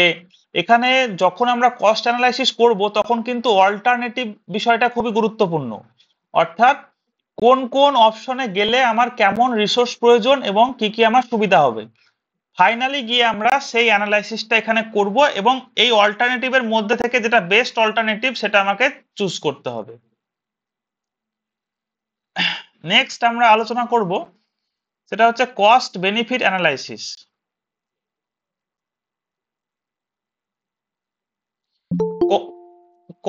এখানে যখন আমরা কস্ট অ্যানালাইসিস করব, তখন কিন্তু অল্টারনেটিভ বিষয়টা খুবই গুরুত্বপূর্ণ। অর্থাৎ কোন কোন অপশনে গেলে আমার কেমন রিসোর্স প্রয়োজন এবং কি কি আমার সুবিধা হবে, ফাইনালি গিয়ে আমরা সেই অ্যানালাইসিসটা এখানে করব, এবং এই অল্টারনেটিভের মধ্যে থেকে যেটা বেস্ট অল্টারনেটিভ সেটা আমাকে চুজ করতে হবে। নেক্সট আমরা আলোচনা করব, সেটা হচ্ছে কস্ট বেনিফিট অ্যানালাইসিস।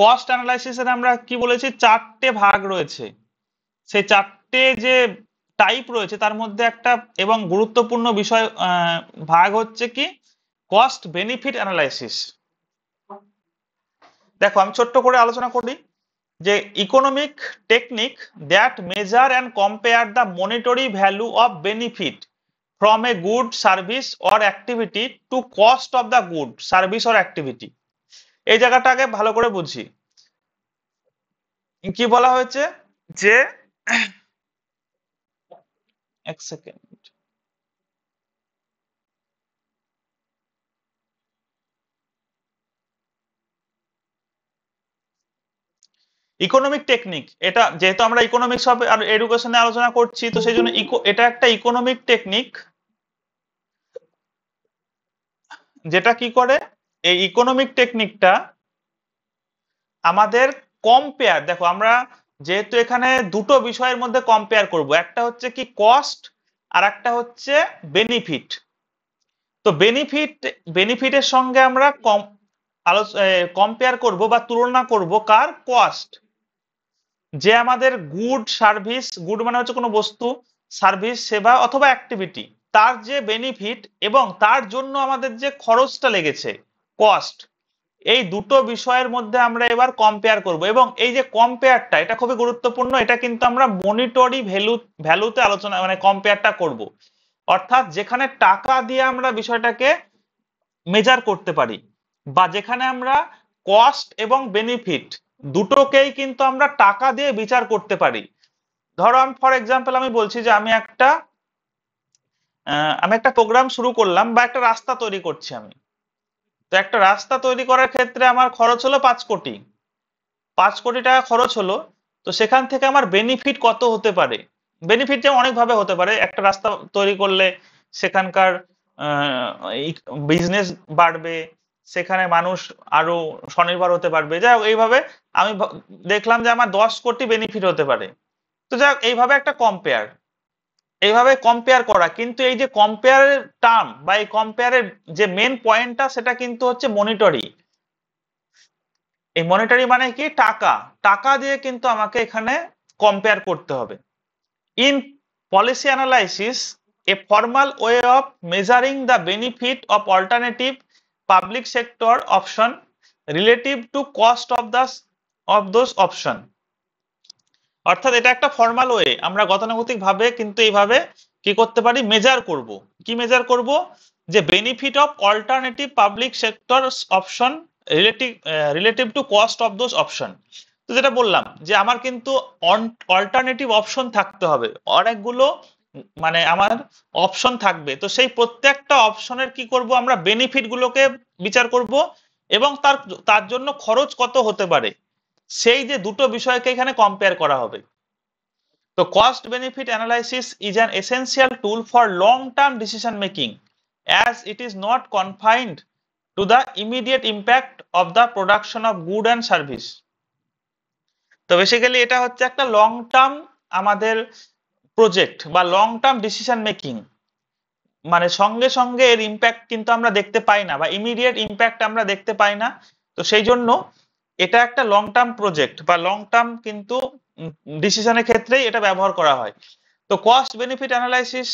কস্ট অ্যানালাইসিসের আমরা কি বলেছি, চারটে ভাগ রয়েছে। সেই চারটে যে টাইপ রয়েছে তার মধ্যে একটা এবং গুরুত্বপূর্ণ বিষয় ভাগ হচ্ছে কি কস্ট বেনিফিট অ্যানালাইসিস। দেখো আমি ছোট্ট করে আলোচনা করি যে economic technique that measure and compare the monetary value of benefit from a good service or activity to cost of the good service or activity। এই জায়গাটাকে ভালো করে বুঝি। কি বলা হয়েছে যে এক সেকেন্ড, ইকোনমিক টেকনিক, এটা যেহেতু আমরা ইকোনমিক্স আর এডুকেশনে আলোচনা করছি, তো সেই জন্য এটা একটা ইকোনমিক টেকনিক যেটা কি করে, এই ইকোনমিক টেকনিকটা আমাদের কম্পেয়ার, দেখো আমরা যেহেতু এখানে দুটো বিষয়ের মধ্যে কম্পেয়ার করব, একটা হচ্ছে কি কস্ট আর একটা হচ্ছে বেনিফিট। তো বেনিফিটের সঙ্গে আমরা কম্পেয়ার করব বা তুলনা করব কার, কস্ট। যে আমাদের গুড সার্ভিস, গুড মানে হচ্ছে কোনো বস্তু, সার্ভিস সেবা অথবা অ্যাক্টিভিটি, তার যে বেনিফিট এবং তার জন্য আমাদের যে খরচটা লেগেছে কস্ট, এই দুটো বিষয়ের মধ্যে আমরা এবার কম্পেয়ার করব। এবং এই যে কম্পেয়ারটা, এটা খুবই গুরুত্বপূর্ণ, এটা কিন্তু আমরা মনিটরি ভ্যালুতে আলোচনা মানে কম্পেয়ারটা করব। অর্থাৎ যেখানে টাকা দিয়ে আমরা বিষয়টাকে মেজার করতে পারি, বা যেখানে আমরা কস্ট এবং বেনিফিট দুটোকেই কিন্তু আমরা টাকা দিয়ে বিচার করতে পারি। ধরো আমি ফর এক্সাম্পল আমি বলছি যে আমি একটা প্রোগ্রাম শুরু করলাম বা একটা রাস্তা তৈরি করছি আমি। তো একটা রাস্তা তৈরি করার ক্ষেত্রে আমার খরচ হলো 5 কোটি, 5 কোটি টাকা খরচ হলো। তো সেখান থেকে আমার বেনিফিট কত হতে পারে? বেনিফিট যেমন অনেকভাবে হতে পারে, একটা রাস্তা তৈরি করলে সেখানকার বিজনেস বাড়বে, সেখানে মানুষ আরো স্বনির্ভর হতে পারবে, যাই হোক এইভাবে আমি দেখলাম যে আমার 10 কোটি বেনিফিট হতে পারে। তো যাই হোক এইভাবে একটা কম্পেয়ার, এইভাবে কম্পেয়ার করা, কিন্তু এই যে কম্পেয়ারের টার্ম বা এই কম্পেয়ারের যে মেন পয়েন্টটা, সেটা কিন্তু হচ্ছে মনিটরি। এই মনিটারি মানে কি, টাকা, টাকা দিয়ে কিন্তু আমাকে এখানে কম্পেয়ার করতে হবে। In policy analysis, a formal way of measuring the benefit of alternative public sector option relative to cost of those option. অর্থাৎ এটা একটা ফর্মাল ওয়ে, আমরা গতানুগতিক ভাবে কিন্তু এইভাবে কি করতে পারি, মেজার করব। কি মেজার করব? যে benefit of alternative public sector option relative to cost of those option. তো যেটা বললাম যে আমার কিন্তু অল্টারনেটিভ অপশন থাকতে হবে, অনেকগুলো মানে আমার অপশন থাকবে। তো সেই প্রত্যেকটা অপশনের কি করব, আমরা বেনিফিট গুলোকে বিচার করব এবং তার তার জন্য খরচ কত হতে পারে, সেই যে দুটো বিষয়কে এখানে কম্পেয়ার করা হবে। তো cost benefit analysis is an essential tool for long term decision making, as it is not confined to the immediate impact of the production of good and service। তো বেসিক্যালি এটা হচ্ছে একটা লং টার্ম আমাদের project বা long term decision making, মানে সঙ্গে সঙ্গে এর ইম্প্যাক্ট কিন্তু আমরা দেখতে পাই না, বা ইমিডিয়েট ইম্প্যাক্ট আমরা দেখতে পাই না। তো সেই জন্য এটা একটা লং টার্ম প্রজেক্ট বা লং টার্ম কিন্তু ডিসিশনের ক্ষেত্রেই এটা ব্যবহার করা হয়। তো কস্ট বেনিফিট অ্যানালাইসিস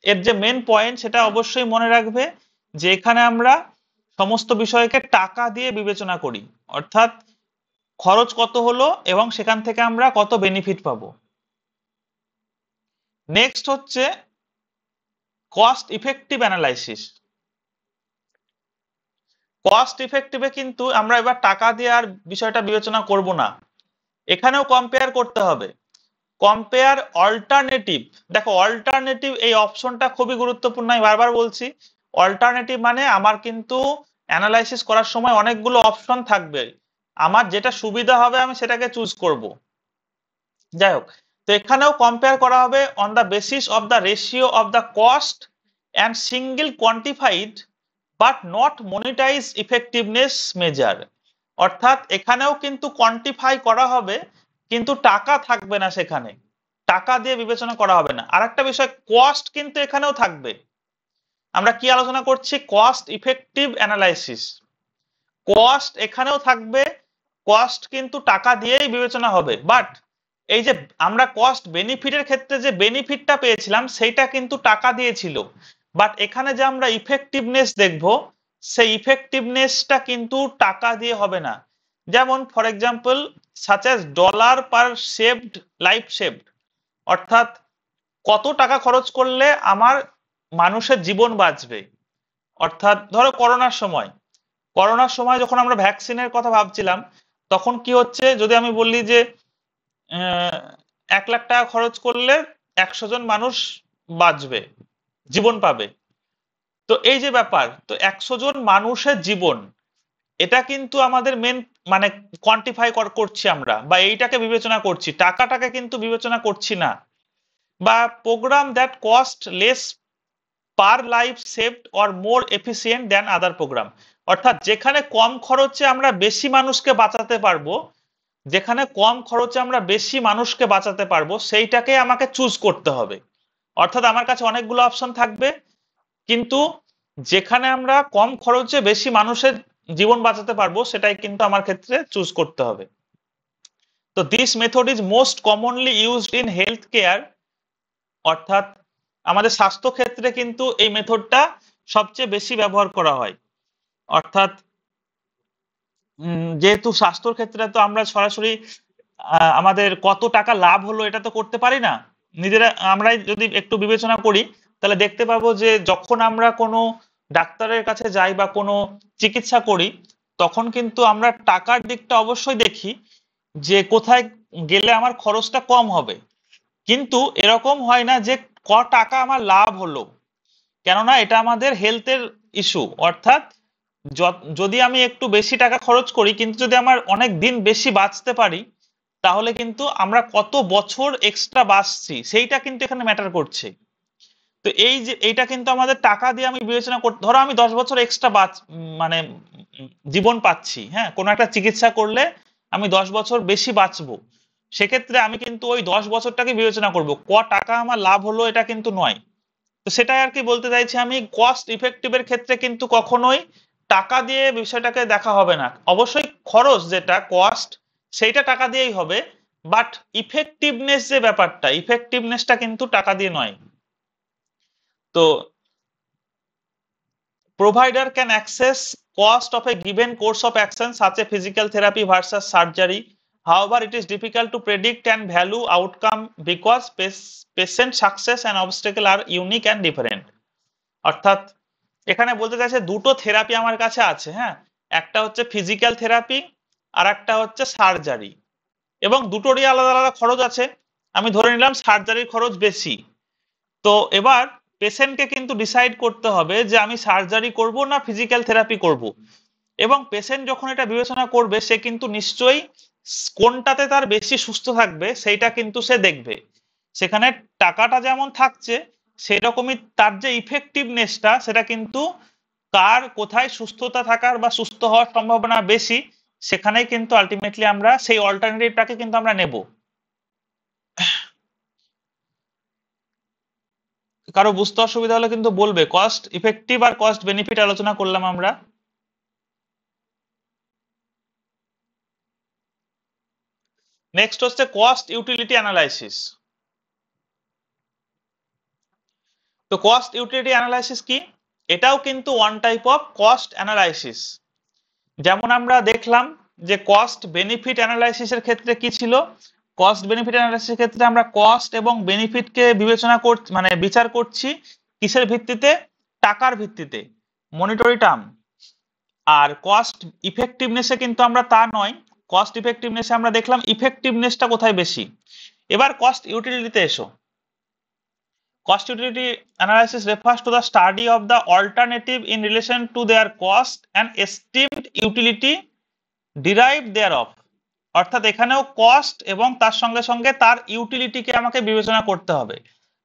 এর যে মেন পয়েন্ট, সেটা অবশ্যই মনে রাখবে যে এখানে আমরা সমস্ত বিষয়কে টাকা দিয়ে বিবেচনা করি, অর্থাৎ খরচ কত হলো এবং সেখান থেকে আমরা কত বেনিফিট পাবো। নেক্সট হচ্ছে কস্ট ইফেক্টিভ অ্যানালাইসিস। কস্ট ইফেক্টিভে কিন্তু আমরা এবার টাকা দিয়ে আর বিষয়টা বিবেচনা করব না, এখানেও কম্পেয়ার করতে হবে। কম্পেয়ার অল্টারনেটিভ, দেখো অল্টারনেটিভ এই অপশনটা খুবই গুরুত্বপূর্ণ, আমি বারবার বলছি। অল্টারনেটিভ মানে আমার কিন্তু অ্যানালাইসিস করার সময় অনেকগুলো অপশন থাকবে, আমার যেটা সুবিধা হবে আমি সেটাকে চুজ করব। যাই হোক, তো এখানেও কম্পেয়ার করা হবে on the basis of the ratio of the cost and single quantified but not monetized effectiveness measure. অর্থাৎ এখানেও কিন্তু কোয়ান্টিফাই করা হবে, কিন্তু টাকা থাকবে না, সেখানে টাকা দিয়ে বিবেচনা করা হবে না। আর একটা বিষয়, কস্ট কিন্তু এখানেও থাকবে। আমরা কি আলোচনা করছি, কস্ট ইফেক্টিভ অ্যানালাইসিস, কস্ট এখানেও থাকবে, কস্ট কিন্তু টাকা দিয়েই বিবেচনা হবে। বাট এই যে আমরা কস্ট বেনিফিটের ক্ষেত্রে যে বেনিফিটটা পেয়েছিলাম সেইটা কিন্তু টাকা দিয়েছিল, বাট এখানে যে আমরা ইফেক্টিভনেস দেখব, সেই ইফেক্টিভনেসটা কিন্তু টাকা দিয়ে হবে না। যেমন for example such as dollar per saved life saved, অর্থাৎ কত টাকা খরচ করলে আমার মানুষের জীবন বাঁচবে। অর্থাৎ ধরো করোনার সময় যখন আমরা ভ্যাকসিনের কথা ভাবছিলাম, তখন কি হচ্ছে, যদি আমি বললি যে 1 লাখ টাকা খরচ করলে 100 জন মানুষ বাঁচবে, জীবন পাবে। তো এই যে ব্যাপার, তো 100 জন মানুষের জীবন, এটা কিন্তু আমাদের মেন, মানে কোয়ান্টিফাই করছি আমরা, বা এইটাকে বিবেচনা করছি, টাকাটাকে কিন্তু বিবেচনা করছি না। বা programme that cost less per life saved or more efficient than other programme. অর্থাৎ যেখানে কম খরচে আমরা বেশি মানুষকে বাঁচাতে পারবো, যেখানে কম খরচে আমরা বেশি মানুষকে বাঁচাতে পারবো, সেইটাকে আমাকে চুজ করতে হবে। অর্থাৎ আমার কাছে অনেকগুলো অপশন থাকবে, কিন্তু যেখানে আমরা কম খরচে বেশি মানুষের জীবন বাঁচাতে পারবো, সেটাই কিন্তু আমার ক্ষেত্রে চুজ করতে হবে। তো this method is most commonly used in health care. অর্থাৎ আমাদের স্বাস্থ্য ক্ষেত্রে কিন্তু এই মেথডটা সবচেয়ে বেশি ব্যবহার করা হয়। অর্থাৎ যেহেতু স্বাস্থ্যর ক্ষেত্রে তো আমরা সরাসরি আমাদের কত টাকা লাভ হলো এটা তো করতে পারি না নিজেরা। আমরাই যদি একটু বিবেচনা করি, তাহলে দেখতে পাবো যে যখন আমরা কোনো ডাক্তারের কাছে যাই বা কোনো চিকিৎসা করি, তখন কিন্তু আমরা টাকার দিকটা অবশ্যই দেখি যে কোথায় গেলে আমার খরচটা কম হবে। কিন্তু এরকম হয় না যে টাকা আমার লাভ হলো, কেননা এটা আমাদের হেলথের ইস্যু। অর্থাৎ যদি আমি একটু বেশি টাকা খরচ করি, কিন্তু যদি আমার অনেক দিন বেশি বাঁচতে পারি, তাহলে কিন্তু আমরা কত বছর এক্সট্রা বাঁচছি সেইটা কিন্তু এখানে ম্যাটার করছে। তো এই যে এইটা কিন্তু আমাদের টাকা দিয়ে আমি বিবেচনা করতে, ধরো আমি 10 বছর এক্সট্রা মানে জীবন পাচ্ছি, হ্যাঁ, কোনো একটা চিকিৎসা করলে আমি 10 বছর বেশি বাঁচবো, সেক্ষেত্রে আমি কিন্তু ওই 10 বছরটাকে বিবেচনা করব, টাকা আমার লাভ হলো এটা কিন্তু নয়। তো সেটাই আর কি বলতে চাইছি আমি, কস্ট ইফেক্টিভের ক্ষেত্রে কিন্তু কখনোই টাকা দিয়ে বিষয়টাকে দেখা হবে না। অবশ্যই খরচ যেটা কস্ট, সেইটা টাকা দিয়েই হবে, বাট ইফেক্টিভনেস যে ব্যাপারটা, ইফেক্টিভনেসটা কিন্তু টাকা দিয়ে নয়। তো provider can access cost of a given course of action such as physical therapy versus surgery. However, it is difficult to predict and value outcome because patient success and obstacle are unique and different. অর্থাৎ এখানে বলতে চাইছে দুটো therapy আমার কাছে আছে, হ্যাঁ, একটা হচ্ছে ফিজিক্যাল থেরাপি আর একটা হচ্ছে সার্জারি, এবং দুটোরই আলাদা আলাদা খরচ আছে। আমি ধরে নিলাম সার্জারির খরচ বেশি। তো এবার পেশেন্টকে কিন্তু ডিসাইড করতে হবে যে আমি সার্জারি করব না ফিজিক্যাল থেরাপি করব, এবং পেশেন্ট যখন এটা বিবেচনা করবে, সে কিন্তু নিশ্চয়ই কোনটাতে তার বেশি সুস্থ থাকবে সেইটা কিন্তু সে দেখবে। সেখানে টাকাটা যেমন থাকছে, সেরকমই তার যে ইফেক্টিভনেসটা, সেটা কিন্তু কার কোথায় সুস্থতা থাকার বা সুস্থ হওয়ার সম্ভাবনা বেশি, সেখানেই কিন্তু আলটিমেটলি আমরা সেই অল্টারনেটিভটাকে কিন্তু আমরা নেব। কারো বুঝতে অসুবিধা হলে কিন্তু বলবে। কস্ট ইফেক্টিভ আর কস্ট বেনিফিট আলোচনা করলাম আমরা। নেক্সট হচ্ছে কস্ট ইউটিলিটি অ্যানালাইসিস। তো কস্ট ইউটিলিটি অ্যানালাইসিস কি? এটাও কিন্তু one type of cost analysis. যেমন আমরা দেখলাম যে কস্ট বেনিফিট অ্যানালাইসিসের ক্ষেত্রে কি ছিল, কস্ট বেনিফিট অ্যানালাইসিসের ক্ষেত্রে আমরা কস্ট এবং বেনিফিটকে বিবেচনা করছি, মানে বিচার করছি কিসের ভিত্তিতে? টাকার ভিত্তিতে, মনিটরি টার্ম। আর কস্ট ইফেক্টিভনেসে কিন্তু আমরা তা নয়, কস্ট ইফেক্টিভনেসে আমরা দেখলাম ইফেক্টিভনেসটা কোথায় বেশি। এবার কস্ট ইউটিলিটিতে এসো। Cost utility analysis refers to the study of the alternative in relation to their cost and esteemed utility derived thereof. অর্থাৎ এখানেও কস্ট এবং তার সঙ্গে সঙ্গে তার ইউটিলিটিকে আমাকে বিবেচনা করতে হবে।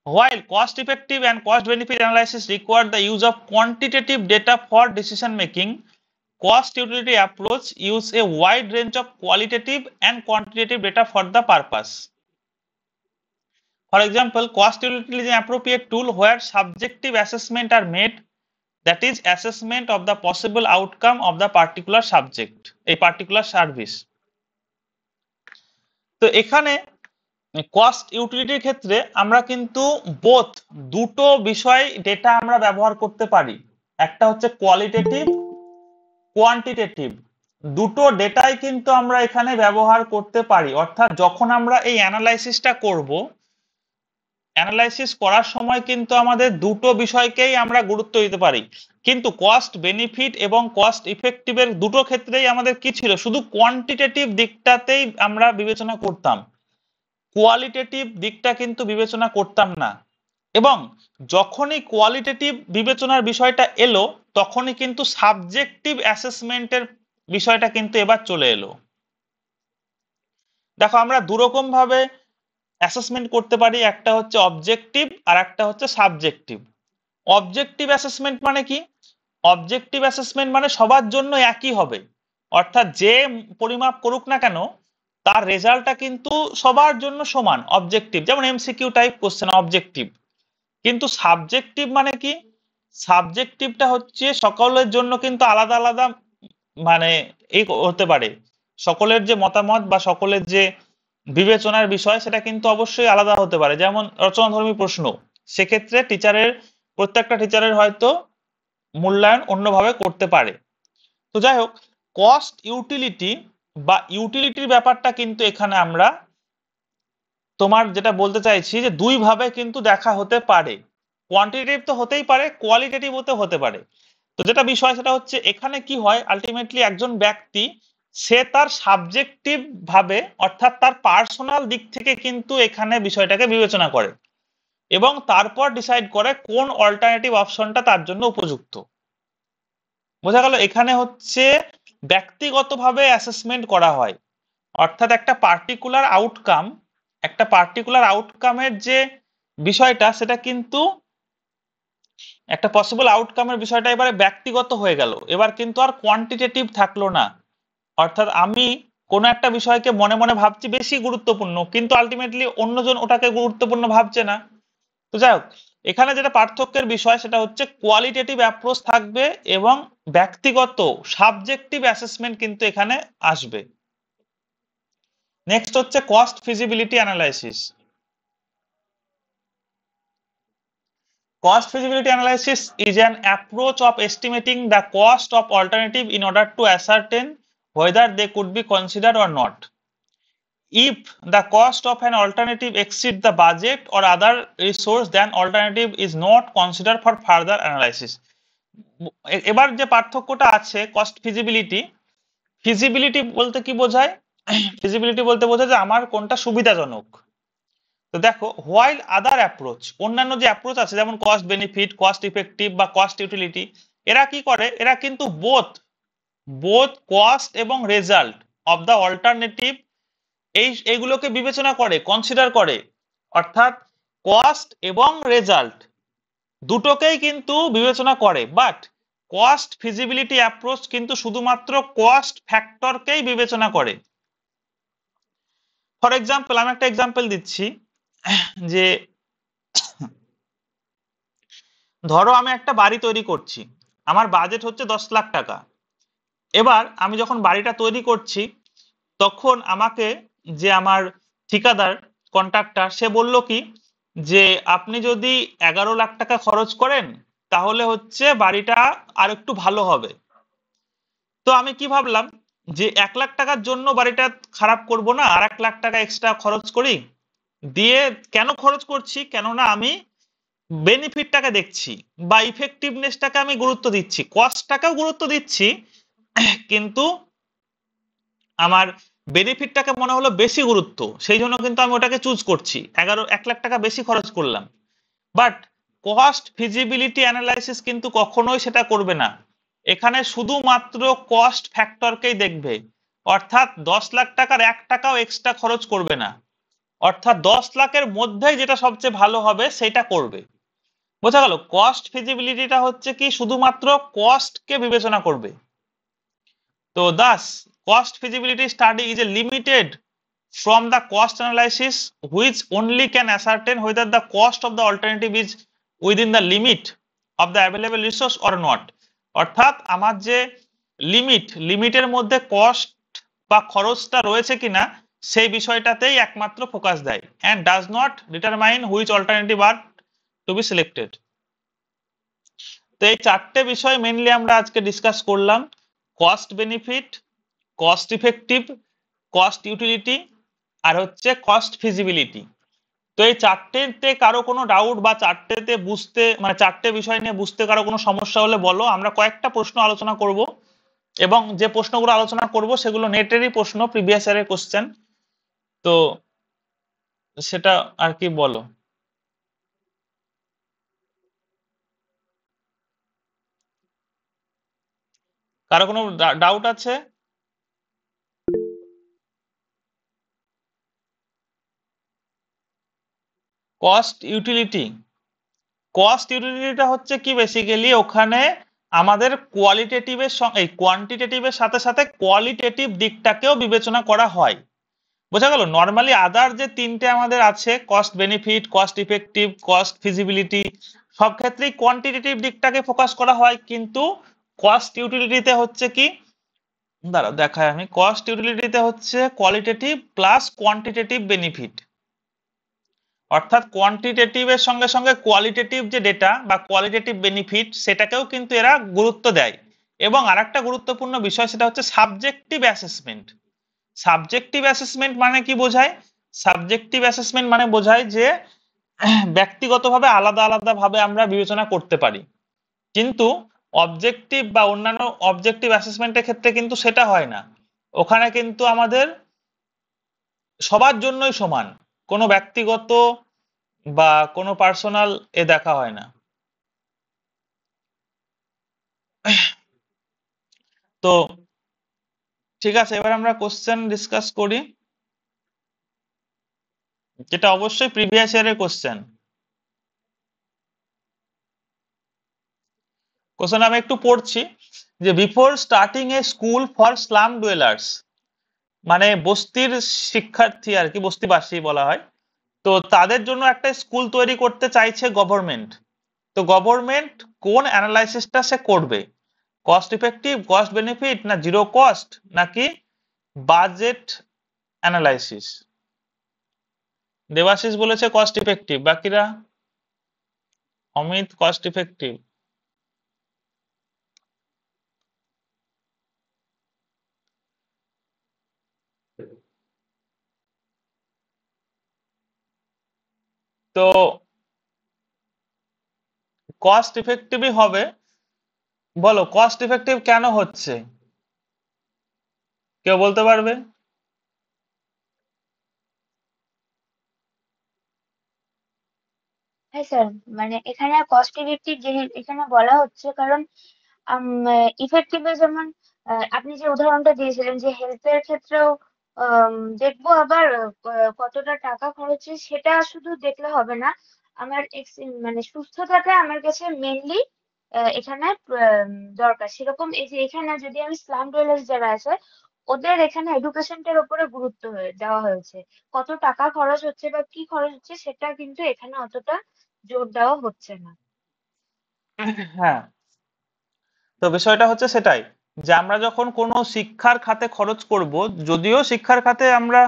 While cost effective and cost benefit analysis require the use of quantitative data for decision making, cost utility approach use a wide range of qualitative and quantitative data for the purpose. For example, cost utility is an appropriate tool where subjective assessment are made, that is assessment of the possible outcome of the particular subject, a particular service. তো এখানে cost ইউটিলিটির ক্ষেত্রে আমরা কিন্তু দুটো বিষয় data আমরা ব্যবহার করতে পারি, একটা হচ্ছে কোয়ালিটেটিভ, কোয়ান্টিটেটিভ। দুটো ডেটাই কিন্তু আমরা এখানে ব্যবহার করতে পারি। অর্থাৎ যখন আমরা এই অ্যানালাইসিসটা করব, অ্যানালাইসিস করার সময় কিন্তু আমাদের দুটো বিষয়কেই আমরা গুরুত্ব দিতে পারি, কিন্তু কস্ট বেনিফিট এবং কস্ট ইফেক্টিভের দুটো ক্ষেত্রেই আমাদের কি ছিল, শুধু কোয়ান্টিটেটিভ দিকটাতেই আমরা বিবেচনা করতাম, কোয়ালিটেটিভ দিকটা কিন্তু বিবেচনা করতাম না। এবং যখনই কোয়ালিটেটিভ বিবেচনার বিষয়টা এলো, তখনই কিন্তু সাবজেক্টিভ অ্যাসেসমেন্টের বিষয়টা কিন্তু এবার চলে এলো। দেখো আমরা দুরকম ভাবে অ্যাসেসমেন্ট করতে পারি, একটা হচ্ছে অবজেক্টিভ আর একটা হচ্ছে সাবজেক্টিভ। অবজেক্টিভ অ্যাসেসমেন্ট মানে কি? অবজেক্টিভ অ্যাসেসমেন্ট মানে সবার জন্য একই হবে, অর্থাৎ যে পরিমাপ করুক না কেন তার রেজাল্টটা কিন্তু সবার জন্য সমান, অবজেক্টিভ, যেমন এমসিকিউ টাইপ কোশ্চেন অবজেক্টিভ। কিন্তু সাবজেক্টিভ মানে কি? সাবজেক্টিভটা হচ্ছে সকলের জন্য কিন্তু আলাদা আলাদা, মানে এই হতে পারে, সকলের যে মতামত বা সকলের যে বিবেচনার বিষয় সেটা কিন্তু অবশ্যই আলাদা হতে পারে। যেমন রচনাধর্মী প্রশ্ন, সেক্ষেত্রে প্রত্যেকটা টিচারের হয়তো মূল্যায়ন অন্যভাবে করতে পারে। তো যাই হোক, কস্ট ইউটিলিটি বা ইউটিলিটির ব্যাপারটা কিন্তু এখানে আমরা, তোমার যেটা বলতে চাইছি যে দুই ভাবে কিন্তু দেখা হতে পারে, কোয়ান্টিটেটিভ তো হতেই পারে, কোয়ালিটেটিভ হতে পারে। তো যেটা বিষয় সেটা হচ্ছে এখানে কি হয়, আলটিমেটলি একজন ব্যক্তি সে তার সাবজেক্টিভ ভাবে, অর্থাৎ তার পার্সোনাল দিক থেকে কিন্তু এখানে বিষয়টাকে বিবেচনা করে এবং তারপর ডিসাইড করে কোন অল্টারনেটিভ অপশনটা তার জন্য উপযুক্ত। বোঝা গেল, এখানে হচ্ছে ব্যক্তিগতভাবে অ্যাসেসমেন্ট করা হয়, অর্থাৎ একটা পার্টিকুলার আউটকামের যে বিষয়টা সেটা কিন্তু একটা পসিবল আউটকামের বিষয়টা এবারে ব্যক্তিগত হয়ে গেল, এবার কিন্তু আর কোয়ান্টিটেটিভ থাকলো না। অর্থাৎ আমি কোনো একটা বিষয়কে মনে মনে ভাবছি বেশি গুরুত্বপূর্ণ, কিন্তু আলটিমেটলি অন্যজন ওটাকে গুরুত্বপূর্ণ ভাবছে না। তো যাই হোক, এখানে যেটা পার্থক্যের বিষয় সেটা হচ্ছে কোয়ালিটেটিভ অ্যাপ্রোচ থাকবে এবং ব্যক্তিগত সাবজেক্টিভ অ্যাসেসমেন্ট কিন্তু এখানে আসবে। নেক্সট হচ্ছে cost feasibility analysis. Cost feasibility analysis is an approach of estimating the cost of alternative in order to ascertain whether they could be considered or not. If the cost of an alternative exceeds the budget or other resource, then alternative is not considered for further analysis. এবার যে পার্থক্যটা আছে cost feasibility, feasibility বলতে কি বোঝায়? Feasibility বলতে বোঝায় যে আমার কোনটা সুবিধাজনক। তো দেখো, হোয়াইল আদার অ্যাপ্রোচ, অন্যান্য যে অ্যাপ্রোচ আছে যেমন কস্ট বেনিফিট, কস্ট ইফেক্টিভ বা কস্ট ইউটিলিটি, এরা কি করে, এরা কিন্তু বোথ বোথ কস্ট এবং রেজাল্ট অফ দ্য অল্টারনেটিভ এইগুলোকে বিবেচনা করে, কনসিডার করে, অর্থাৎ কস্ট এবং রেজাল্ট দুটোকেই কিন্তু বিবেচনা করে। বাট কস্ট ফিজিবিলিটি অ্যাপ্রোচ কিন্তু শুধুমাত্র কস্ট ফ্যাক্টরকেই বিবেচনা করে। ফর এক্সাম্পল, আমি একটা এক্সাম্পল দিচ্ছি, যে ধরো আমি একটা বাড়ি তৈরি করছি, আমার বাজেট হচ্ছে 10 লাখ টাকা। এবার আমি যখন বাড়িটা তৈরি করছি তখন আমাকে যে আমার ঠিকাদার কন্ট্রাক্টর সে বলল কি, যে আপনি যদি 11 লাখ টাকা খরচ করেন তাহলে হচ্ছে বাড়িটা আর একটু ভালো হবে। তো আমি কি ভাবলাম, যে 1 লাখ টাকার জন্য বাড়িটা খারাপ করব না, আর 1 লাখ টাকা এক্সট্রা খরচ করি, দিয়ে কেন খরচ করছি, কেননা আমি বেনিফিটটাকে দেখছি বা ইফেক্টিভনেসটাকে আমি গুরুত্ব দিচ্ছি, কস্টটাকেও গুরুত্ব দিচ্ছি, কিন্তু আমার বেনিফিটটাকে মনে হলো বেশি গুরুত্ব, সেই জন্য কিন্তু আমি ওটাকে চুজ করছি, 1 লাখ টাকা বেশি খরচ করলাম। বাট কস্ট ফিজিবিলিটি অ্যানালাইসিস কিন্তু কখনোই সেটা করবে না, এখানে শুধুমাত্র কস্ট ফ্যাক্টরকেই দেখবে, অর্থাৎ 10 লাখ টাকার 1 টাকাও এক্সট্রা খরচ করবে না, অর্থাৎ 10 লাখের মধ্যেই যেটা সবচেয়ে ভালো হবে সেটা করবে। বোঝা গেল, কস্ট ফিজিবিলিটিটা হচ্ছে কি শুধুমাত্র কস্টকে বিবেচনা করবে। তো thus cost feasibility study is a limited from the cost analysis which only can ascertain whether the cost of the alternative is within the limit of the available resource or not। অর্থাৎ আমার যে লিমিটের মধ্যে cost বা খরচটা রয়েছে কিনা সেই বিষয়টাতেই একমাত্র ফোকাস দেয়, and does not determine which alternative are to be selected। তো এই চারটে বিষয় মেইনলি আমরা আজকে ডিসকাস করলাম, cost benefit, cost effective, cost utility আর হচ্ছে কস্ট ফিজিবিলিটি। তো তো এই চারটেতে কারো কোনো ডাউট বা চারটেতে বুঝতে মানে চারটে বিষয় নিয়ে বুঝতে কারো কোনো সমস্যা হলে বলো, আমরা কয়েকটা প্রশ্ন আলোচনা করব এবং যে প্রশ্নগুলো আলোচনা করব সেগুলো নেটেরই প্রশ্ন, প্রিভিয়াস ইয়ারের কোশ্চেন। তো সেটা আর কি বলো, কারো কোনো ডাউট আছে? কস্ট ইউটিলিটি, কস্ট ইউটিলিটিটা হচ্ছে কি বেসিক্যালি ওখানে আমাদের কোয়ালিটেটিভের সঙ্গে এই কোয়ান্টিটেটিভের সাথে সাথে কোয়ালিটেটিভ দিকটাকেও বিবেচনা করা হয়। বোঝা গেল? নর্মালি আদার যে তিনটে আমাদের আছে, cost benefit, cost effective, cost feasibility, সব ক্ষেত্রেই কোয়ান্টিটেটিভ দিকটাকে ফোকাস করা হয়, কিন্তু কস্ট ইউটিলিটিতে হচ্ছে কি, দাঁড়াও দেখায় আমি, কস্ট ইউটিলিটিতে হচ্ছে কোয়ালিটেটিভ প্লাস কোয়ান্টিটেটিভ বেনিফিট। অর্থাৎ কোয়ান্টিটেটিভ এর সঙ্গে সঙ্গে কোয়ালিটেটিভ যে ডেটা বা কোয়ালিটেটিভ বেনিফিট সেটাকেও কিন্তু এরা গুরুত্ব দেয়। এবং আরেকটা গুরুত্বপূর্ণ বিষয় সেটা হচ্ছে সাবজেক্টিভ অ্যাসেসমেন্ট। সাবজেক্টিভ অ্যাসেসমেন্ট মানে কি বোঝায়? সাবজেক্টিভ অ্যাসেসমেন্ট মানে বোঝায় যে ব্যক্তিগতভাবে আলাদা আলাদা ভাবে আমরা বিবেচনা করতে পারি, কিন্তু অবজেক্টিভ বা অন্যান্য অবজেক্টিভ অ্যাসেসমেন্টের ক্ষেত্রে কিন্তু সেটা হয় না। ওখানে কিন্তু আমাদের সবার জন্যই সমান, কোনো ব্যক্তিগত বা কোনো পার্সোনাল এ দেখা হয় না। তো ঠিক আছে, এবার আমরা কোশ্চেন ডিসকাস করি, যেটা অবশ্যই প্রিভিয়াস ইয়ারের কোশ্চেন। কোশ্চেন আমি একটু পড়ছি, যে before starting a school for slum dwellers, মানে বস্তির শিক্ষার্থী আর কি, বস্তিবাসী বলা হয়, তো তাদের জন্য একটা স্কুল তৈরি করতে চাইছে গভর্নমেন্ট। তো গভর্নমেন্ট কোন অ্যানালাইসিসটা সে করবে? কস্ট ইফেক্টিভ, কস্ট বেনিফিট, না জিরো কস্ট, নাকি বাজেট অ্যানালাইসিস? দেবাশিস বলেছে কস্ট ইফেক্টিভ, বাকিরা? Amit cost effective. তো কস্ট ইফেক্টিভই হবে। বলো কস্ট ইফেক্টিভ কেন হচ্ছে, কেউ বলতে পারবে? হ্যাঁ স্যার, মানে এখানে কস্ট ইফেক্টিভ যে এখানে বলা হচ্ছে কারণ ইফেক্টিভে যেমন আপনি যে উদাহরণটা দিয়েছিলেন যে হেলথের ক্ষেত্রেও দেখবো আবার কতটা টাকা খরচ হচ্ছে সেটা শুধু দেখলে হবে না। আমার মানে সুস্থতাটা আমার কাছে মেনলি এখানে দরকার। সেরকম এই যে এখানে যদি আমি স্লাম ডোয়েলার্স যারা আছে ওদের এখানে এডুকেশনটার উপরে গুরুত্ব দেওয়া হয়েছে। কত টাকা খরচ হচ্ছে বা কি খরচ হচ্ছে সেটা কিন্তু এখানে অতটা জোর দেওয়া হচ্ছে না। হ্যাঁ, তো বিষয়টা হচ্ছে সেটাই, যে আমরা যখন কোনো শিক্ষার খাতে খরচ করব, যদিও শিক্ষার খাতে আমরা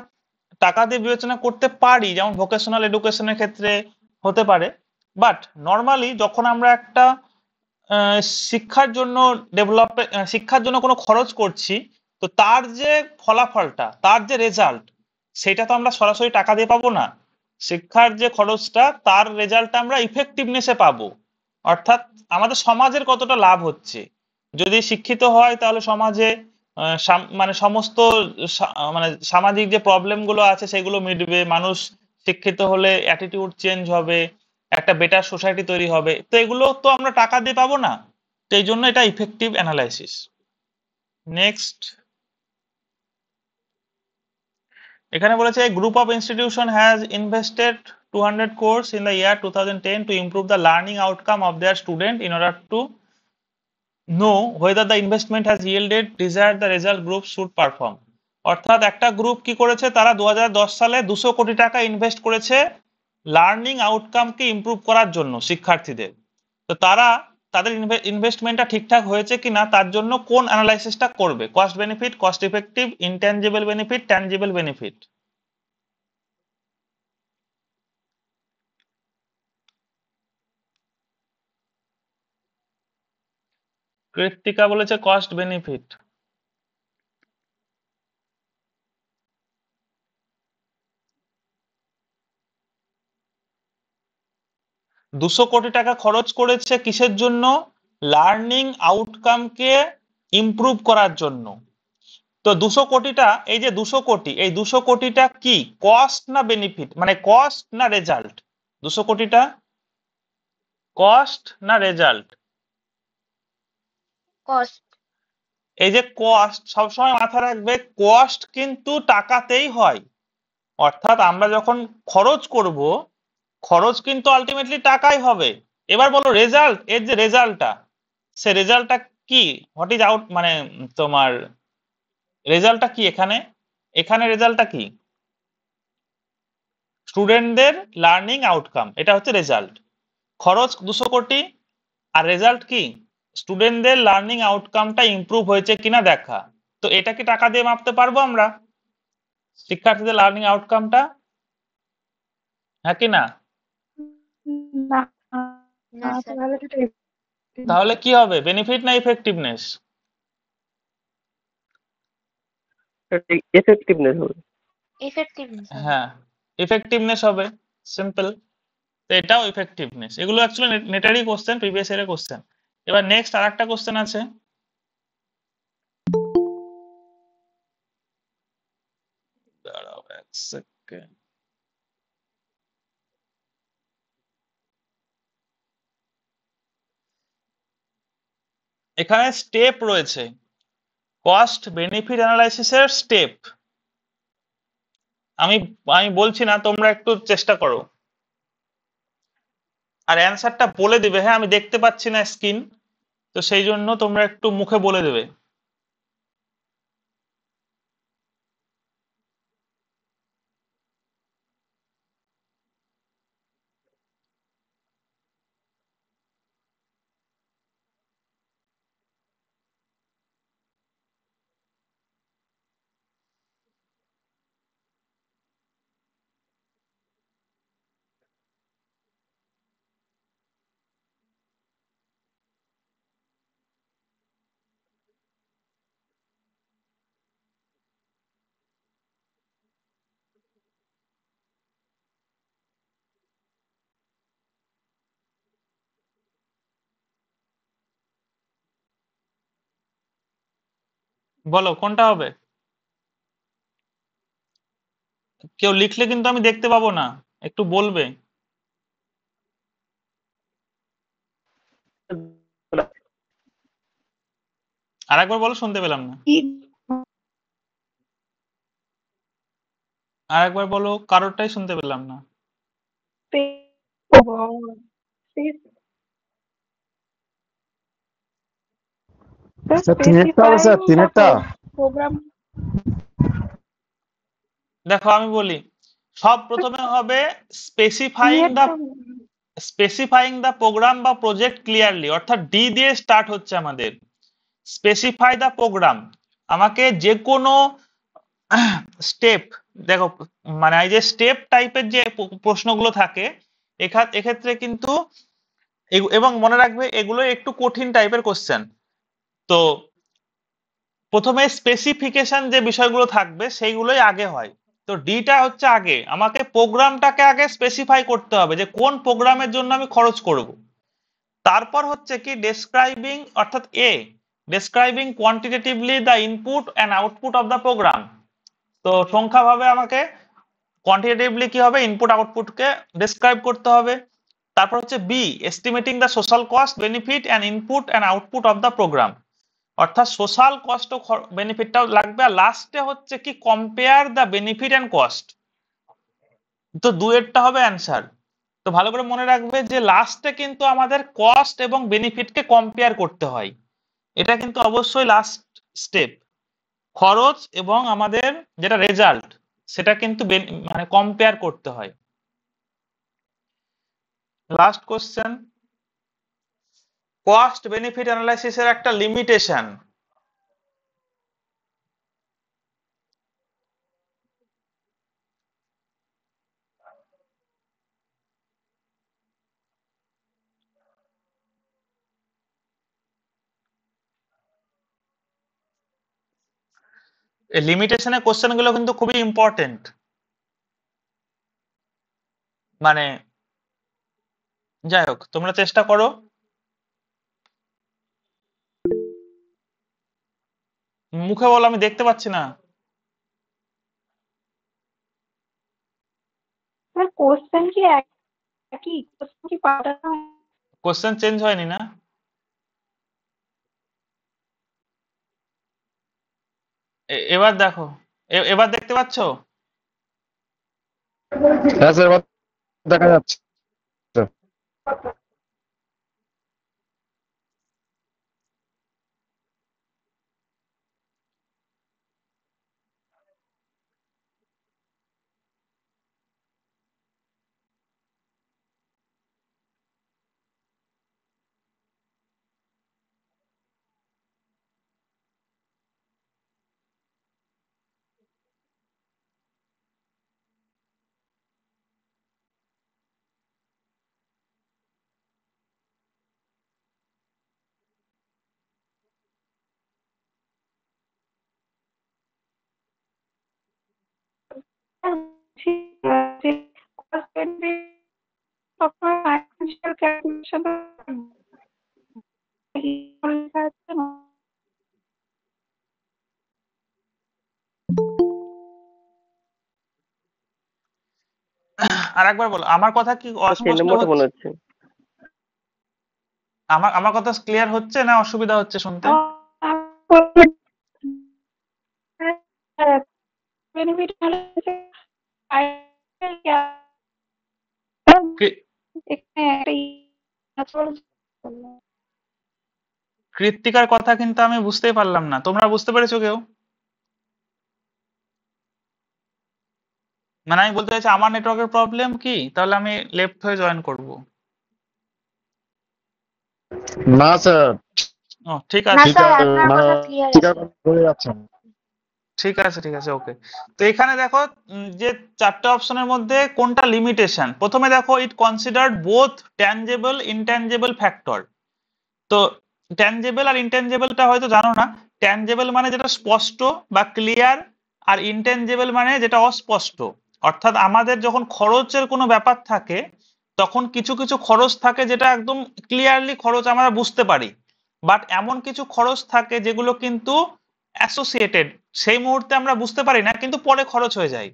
টাকা দিয়ে বিবেচনা করতে পারি, যেমন ভোকেশনাল এডুকেশনের ক্ষেত্রে হতে পারে, বাট নর্মালি যখন আমরা একটা আহ, শিক্ষার জন্য ডেভেলপ শিক্ষার জন্য কোনো খরচ করছি, তো তার যে ফলাফলটা, তার যে রেজাল্ট, সেটা তো আমরা সরাসরি টাকা দিয়ে পাবো না। শিক্ষার যে খরচটা তার রেজাল্টটা আমরা ইফেক্টিভনেসে পাবো। অর্থাৎ আমাদের সমাজের কতটা লাভ হচ্ছে, যদি শিক্ষিত হয় তাহলে সমাজে মানে সমস্ত মানে সামাজিক যে প্রবলেম গুলো আছে সেগুলো মিটবে, মানুষ শিক্ষিত হলে অ্যাটিটিউড চেঞ্জ হবে, একটা বেটার সোসাইটি তৈরি হবে, তো এগুলো তো আমরা টাকা দিয়ে পাবো না। তো এই জন্য এটা ইফেক্টিভ অ্যানালাইসিস। নেক্সট, এখানে বলেছে group of institution has invested 200 crores in the year 2010 to improve the learning outcome of their student in order to know whether the investment has yielded desired the result group should perform। অর্থাৎ একটা group কি করেছে, তারা 2010 সালে 200 কোটি টাকা invest করেছে learning আউটকামকে improve করার জন্য শিক্ষার্থীদের। তো তারা তাদের ইনভেস্টমেন্টটা ঠিকঠাক হয়েছে কিনা তার জন্য কোন অ্যানালাইসিসটা করবে? Cost benefit, cost effective, intangible benefit, tangible benefit? Krittika বলেছে কস্ট বেনিফিট। 200 কোটি টাকা খরচ করেছে কিসের জন্য? লার্নিং আউটকামকে ইমপ্রুভ করার জন্য। তো 200 কোটিটা, এই যে 200 কোটি, এই 200 কোটিটা কি কস্ট না বেনিফিট, মানে কস্ট না রেজাল্ট? 200 কোটিটা কস্ট না রেজাল্ট? কস্ট। এই যে কস্ট, সবসময় মাথায় রাখবে কস্ট কিন্তু টাকাতেই হয়। অর্থাৎ আমরা যখন খরচ করব, খরচ কিন্তু আলটিমেটলি টাকাই হবে। এবার বলো রেজাল্ট, এর যে রেজাল্টটা, সে রেজাল্টটা কি? হোয়াট ইজ আউট, মানে তোমার রেজাল্টটা কি এখানে? এখানে রেজাল্টটা কি? স্টুডেন্টদের লার্নিং আউটকাম, এটা হচ্ছে রেজাল্ট। খরচ 200 কোটি, আর রেজাল্ট কি? স্টুডেন্টদের লার্নিং আউটকামটা ইমপ্রুভ হয়েছে কিনা দেখা। তো এটা কি টাকা দিয়ে মাপতে পারবো আমরা, শিক্ষার্থীদের লার্নিং আউটকামটা? হ্যাঁ কি না? না না স্যার। তাহলে তো এটা তাহলে কি হবে, বেনিফিট না ইফেক্টিভনেস? এফেক্টিভনেস হবে। ইফেক্টিভনেস হবে। হ্যাঁ, ইফেক্টিভনেস হবে, সিম্পল। তো এটাও ইফেক্টিভনেস। এগুলো অ্যাকচুয়ালি নেটারই কোশ্চেন, প্রিভিয়াস ইয়ারের কোশ্চেন। এবার নেক্সট আর একটা কোশ্চেন আছে, দাঁড়াও এক সেকেন্ড। এখানে স্টেপ রয়েছে, কস্ট বেনিফিট অ্যানালাইসিসের স্টেপ। আমি আমি বলছি না, তোমরা একটু চেষ্টা করো আর অ্যান্সারটা বলে দিবে। হ্যাঁ, আমি দেখতে পাচ্ছি না স্ক্রিন, তো সেই জন্য তোমরা একটু মুখে বলে দেবে। বলো কোনটা হবে। কেউ লিখলে কিন্তু আমি দেখতে পাবো না, একটু বলবে। আরেকবার বলো, শুনতে পেলাম না। কি আরেকবার বলো, কারোরটাই শুনতে পেলাম না। স্যার তিনেরটা হবে, স্যার তিনেরটা। প্রোগ্রাম দেখো আমি বলি, সব প্রথমে হবে স্পেসিফাইং দা প্রোগ্রাম বা প্রজেক্ট ক্লিয়ারলি, অর্থাৎ ডি দিয়ে স্টার্ট হচ্ছে আমাদের। স্পেসিফাই দা প্রোগ্রাম, আমাকে যে কোনো স্টেপ, দেখো মানে এই যে স্টেপ টাইপের যে প্রশ্নগুলো থাকে, এক্ষেত্রে কিন্তু এবং মনে রাখবে এগুলো একটু কঠিন টাইপের কোশ্চেন। তো প্রথমে স্পেসিফিকেশন যে বিষয়গুলো থাকবে সেইগুলোই আগে হয়। তো ডিটা হচ্ছে আগে, আমাকে প্রোগ্রামটাকে আগে স্পেসিফাই করতে হবে যে কোন প্রোগ্রামের জন্য আমি খরচ করব। তারপর হচ্ছে কি ডেসক্রাইবিং, অর্থাৎ describing quantitatively the input and output of the programme. তো সংখ্যাভাবে আমাকে কোয়ান্টিটেটিভলি কি হবে, ইনপুট আউটপুটকে ডেসক্রাইব করতে হবে। তারপর হচ্ছে b, estimating the social cost benefit and input and output of the programme, অর্থাৎ সোশ্যাল কস্ট ও বেনিফিটটাও লাগবে। আর লাস্টে হচ্ছে কি compare the benefit and cost. তো দুয়েরটা হবে অ্যান্সার। তো ভালো করে মনে রাখবে যে লাস্টে কিন্তু আমাদের কস্ট এবং বেনিফিটকে কম্পেয়ার করতে হয়, এটা কিন্তু অবশ্যই লাস্ট স্টেপ। খরচ এবং আমাদের যেটা রেজাল্ট, সেটা কিন্তু মানে কম্পেয়ার করতে হয়। লাস্ট কোশ্চেন, কস্ট বেনিফিট অ্যানালাইসিসের একটা লিমিটেশন। এই লিমিটেশনের কোশ্চেন গুলো কিন্তু খুবই ইম্পর্টেন্ট। মানে যাই হোক, তোমরা চেষ্টা করো। মুখে বলো, আমি দেখতে পাচ্ছি না। স্যার কোশ্চেন কি একই, কোশ্চেন কি পাল্টানো হয়? কোশ্চেন চেঞ্জ হয়নি না? এবার দেখো, এবার দেখতে পাচ্ছো? হ্যাঁ স্যার, এবার দেখা যাচ্ছে। cost benefit সবসময় financial calculation লেখা আছে না? আর একবার বলো, আমার কথা কি অস্পষ্ট মনে হচ্ছে? হচ্ছে। আমার কথা ক্লিয়ার হচ্ছে না অসুবিধা হচ্ছে শুনতে? বেনিফিট কৃত্তিকার কথা কিন্তু আমি বুঝতেই পারলাম না, তোমরা বুঝতে পেরেছো কেউ? মানে আমি বলতে চাইছি আমার নেটওয়ার্কের প্রবলেম কি, তাহলে আমি লেফট হয়ে জয়েন করব। না স্যার, ও ঠিক না আছে, স্যার, আপনার কথা ক্লিয়ার ঠিক আছে। আছে, বলে যাচ্ছেন। ঠিক আছে, ঠিক আছে, ওকে। তো এখানে দেখো, যে চারটে অপশনের মধ্যে কোনটা লিমিটেশন। প্রথমে দেখো, ইট কনসিডার্ড বোথ ট্যানজেবল ইনট্যানজেবল ফ্যাক্টর। তো ট্যানজেবল আর ইনট্যানজেবলটা হয়তো জানো না। ট্যানজেবল মানে যেটা স্পষ্ট বা ক্লিয়ার, আর ইনট্যানজেবল মানে যেটা অস্পষ্ট। অর্থাৎ আমাদের যখন খরচের কোনো ব্যাপার থাকে, তখন কিছু কিছু খরচ থাকে যেটা একদম ক্লিয়ারলি খরচ আমরা বুঝতে পারি, বাট এমন কিছু খরচ থাকে যেগুলো কিন্তু অ্যাসোসিয়েটেড, সেই মুহূর্তে আমরা বুঝতে পারি না কিন্তু পরে খরচ হয়ে যায়।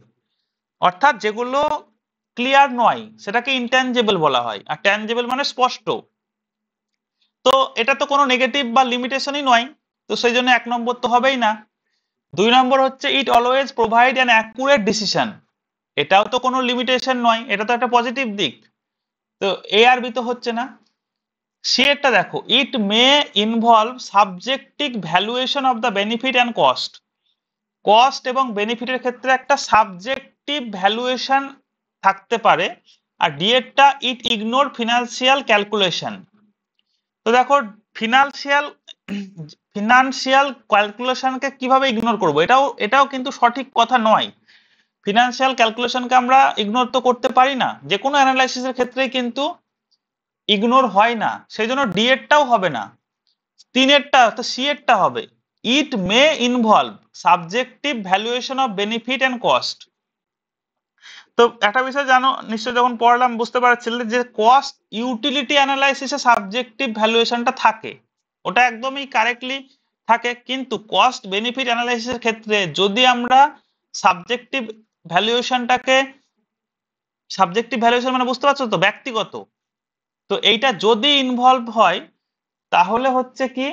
অর্থাৎ যেগুলো ক্লিয়ার নয় সেটাকে ইনট্যানজেবল বলা হয়, আর ট্যানজেবল মানে স্পষ্ট। তো এটা তো কোনো নেগেটিভ বা লিমিটেশনই নয়, তো সেই জন্য 1 নম্বর তো হবেই না। 2 নম্বর হচ্ছে ইট always provide an accurate decision. এটাও তো কোনো লিমিটেশন নয়, এটা তো একটা পজিটিভ দিক। তো এ আর বি তো হচ্ছে না। সি এরটা দেখো, it may involve subjective valuation of the benefit and cost. Cost এবং বেনিফিটের ক্ষেত্রে একটা সাবজেক্টিভ ভ্যালুয়েশন থাকতে পারে। আর ডি এরটা, ইট ইগনোর ফিনান্সিয়াল ক্যালকুলেশন। তো দেখো, ফিনান্সিয়াল ফিনান্সিয়াল ক্যালকুলেশনকে কিভাবে ইগনোর করব, এটাও কিন্তু সঠিক কথা নয়। ফিনান্সিয়াল ক্যালকুলেশনকে আমরা ইগনোর তো করতে পারি না, যে কোনো অ্যানালাইসিসের ক্ষেত্রেই কিন্তু ইগনোর হয় না, সেই জন্য ডি এরটাও হবে না। 3 এরটা তো সি এরটা হবে, it may involve subjective valuation of benefit and cost. তো একটা বিষয় জানো নিশ্চয়, যখন পড়লাম বুঝতে পারছিলে যে কস্ট ইউটিলিটি অ্যানালাইসিসে সাবজেক্টিভ ভ্যালুয়েশনটা থাকে, ওটা একদমই কারেক্টলি থাকে। কিন্তু কস্ট বেনিফিট অ্যানালাইসিসের ক্ষেত্রে যদি আমরা সাবজেক্টিভ ভ্যালুয়েশনটাকে, সাবজেক্টিভ ভ্যালুয়েশন মানে বুঝতে পারছো তো, ব্যক্তিগত, তো এইটা যদি ইনভলভ হয় তাহলে হচ্ছে কি,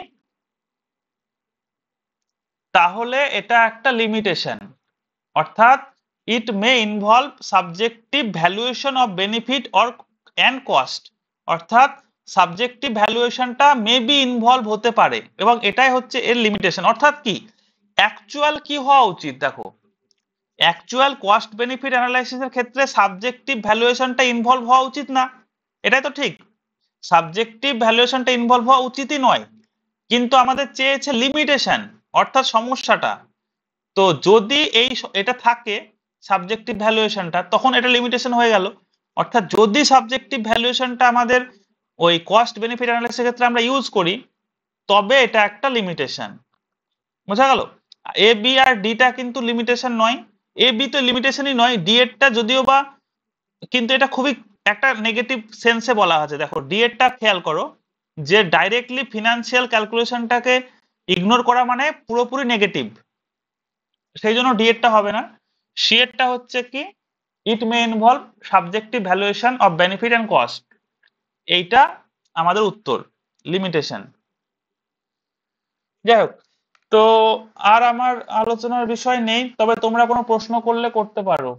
তাহলে এটা একটা লিমিটেশন। অর্থাৎ it may involve subjective valuation of benefit or and cost. অর্থাৎ সাবজেক্টিভ ভ্যালুয়েশনটা মে বি ইনভলভ হতে পারে, এবং এটাই হচ্ছে এর লিমিটেশন। অর্থাৎ কি, অ্যাকচুয়াল কি হওয়া উচিত, দেখো অ্যাকচুয়াল কস্ট বেনিফিট অ্যানালাইসিসের ক্ষেত্রে সাবজেক্টিভ ভ্যালুয়েশনটা ইনভলভ হওয়া উচিত না, এটাই তো ঠিক। সাবজেক্টিভ ভ্যালুয়েশনটা ইনভলভ হওয়া উচিতই নয়, কিন্তু আমাদের চেয়েছে লিমিটেশন, অর্থাৎ সমস্যাটা। তো যদি এটা থাকে সাবজেক্টিভ ভ্যালুয়েশনটা, তখন এটা লিমিটেশন হয়ে গেল। অর্থাৎ যদি সাবজেক্টিভ ভ্যালুয়েশনটা আমাদের ওই কস্ট বেনিফিট অ্যানালাইসিসের ক্ষেত্রে আমরা ইউজ করি, তবে এটা একটা লিমিটেশন। বোঝা গেল? এ বি আর ডিটা কিন্তু লিমিটেশন নয়। এ বি তো লিমিটেশনই নয়, ডি এরটা যদিও বা, কিন্তু এটা খুবই একটা নেগেটিভ সেন্সে বলা আছে। দেখো ডি এরটা খেয়াল করো, যে ডাইরেক্টলি ফিনান্সিয়াল ক্যালকুলেশনটাকে ইগনোর করা মানে পুরোপুরি নেগেটিভ, সেই জন্য ডি এরটা হবে না। সি এরটা হচ্ছে কি, it may involve subjective valuation of benefit and cost, এইটা আমাদের উত্তর, লিমিটেশন। যাই হোক, তো আর আমার আলোচনার বিষয় নেই, তবে তোমরা কোনো প্রশ্ন করলে করতে পারো।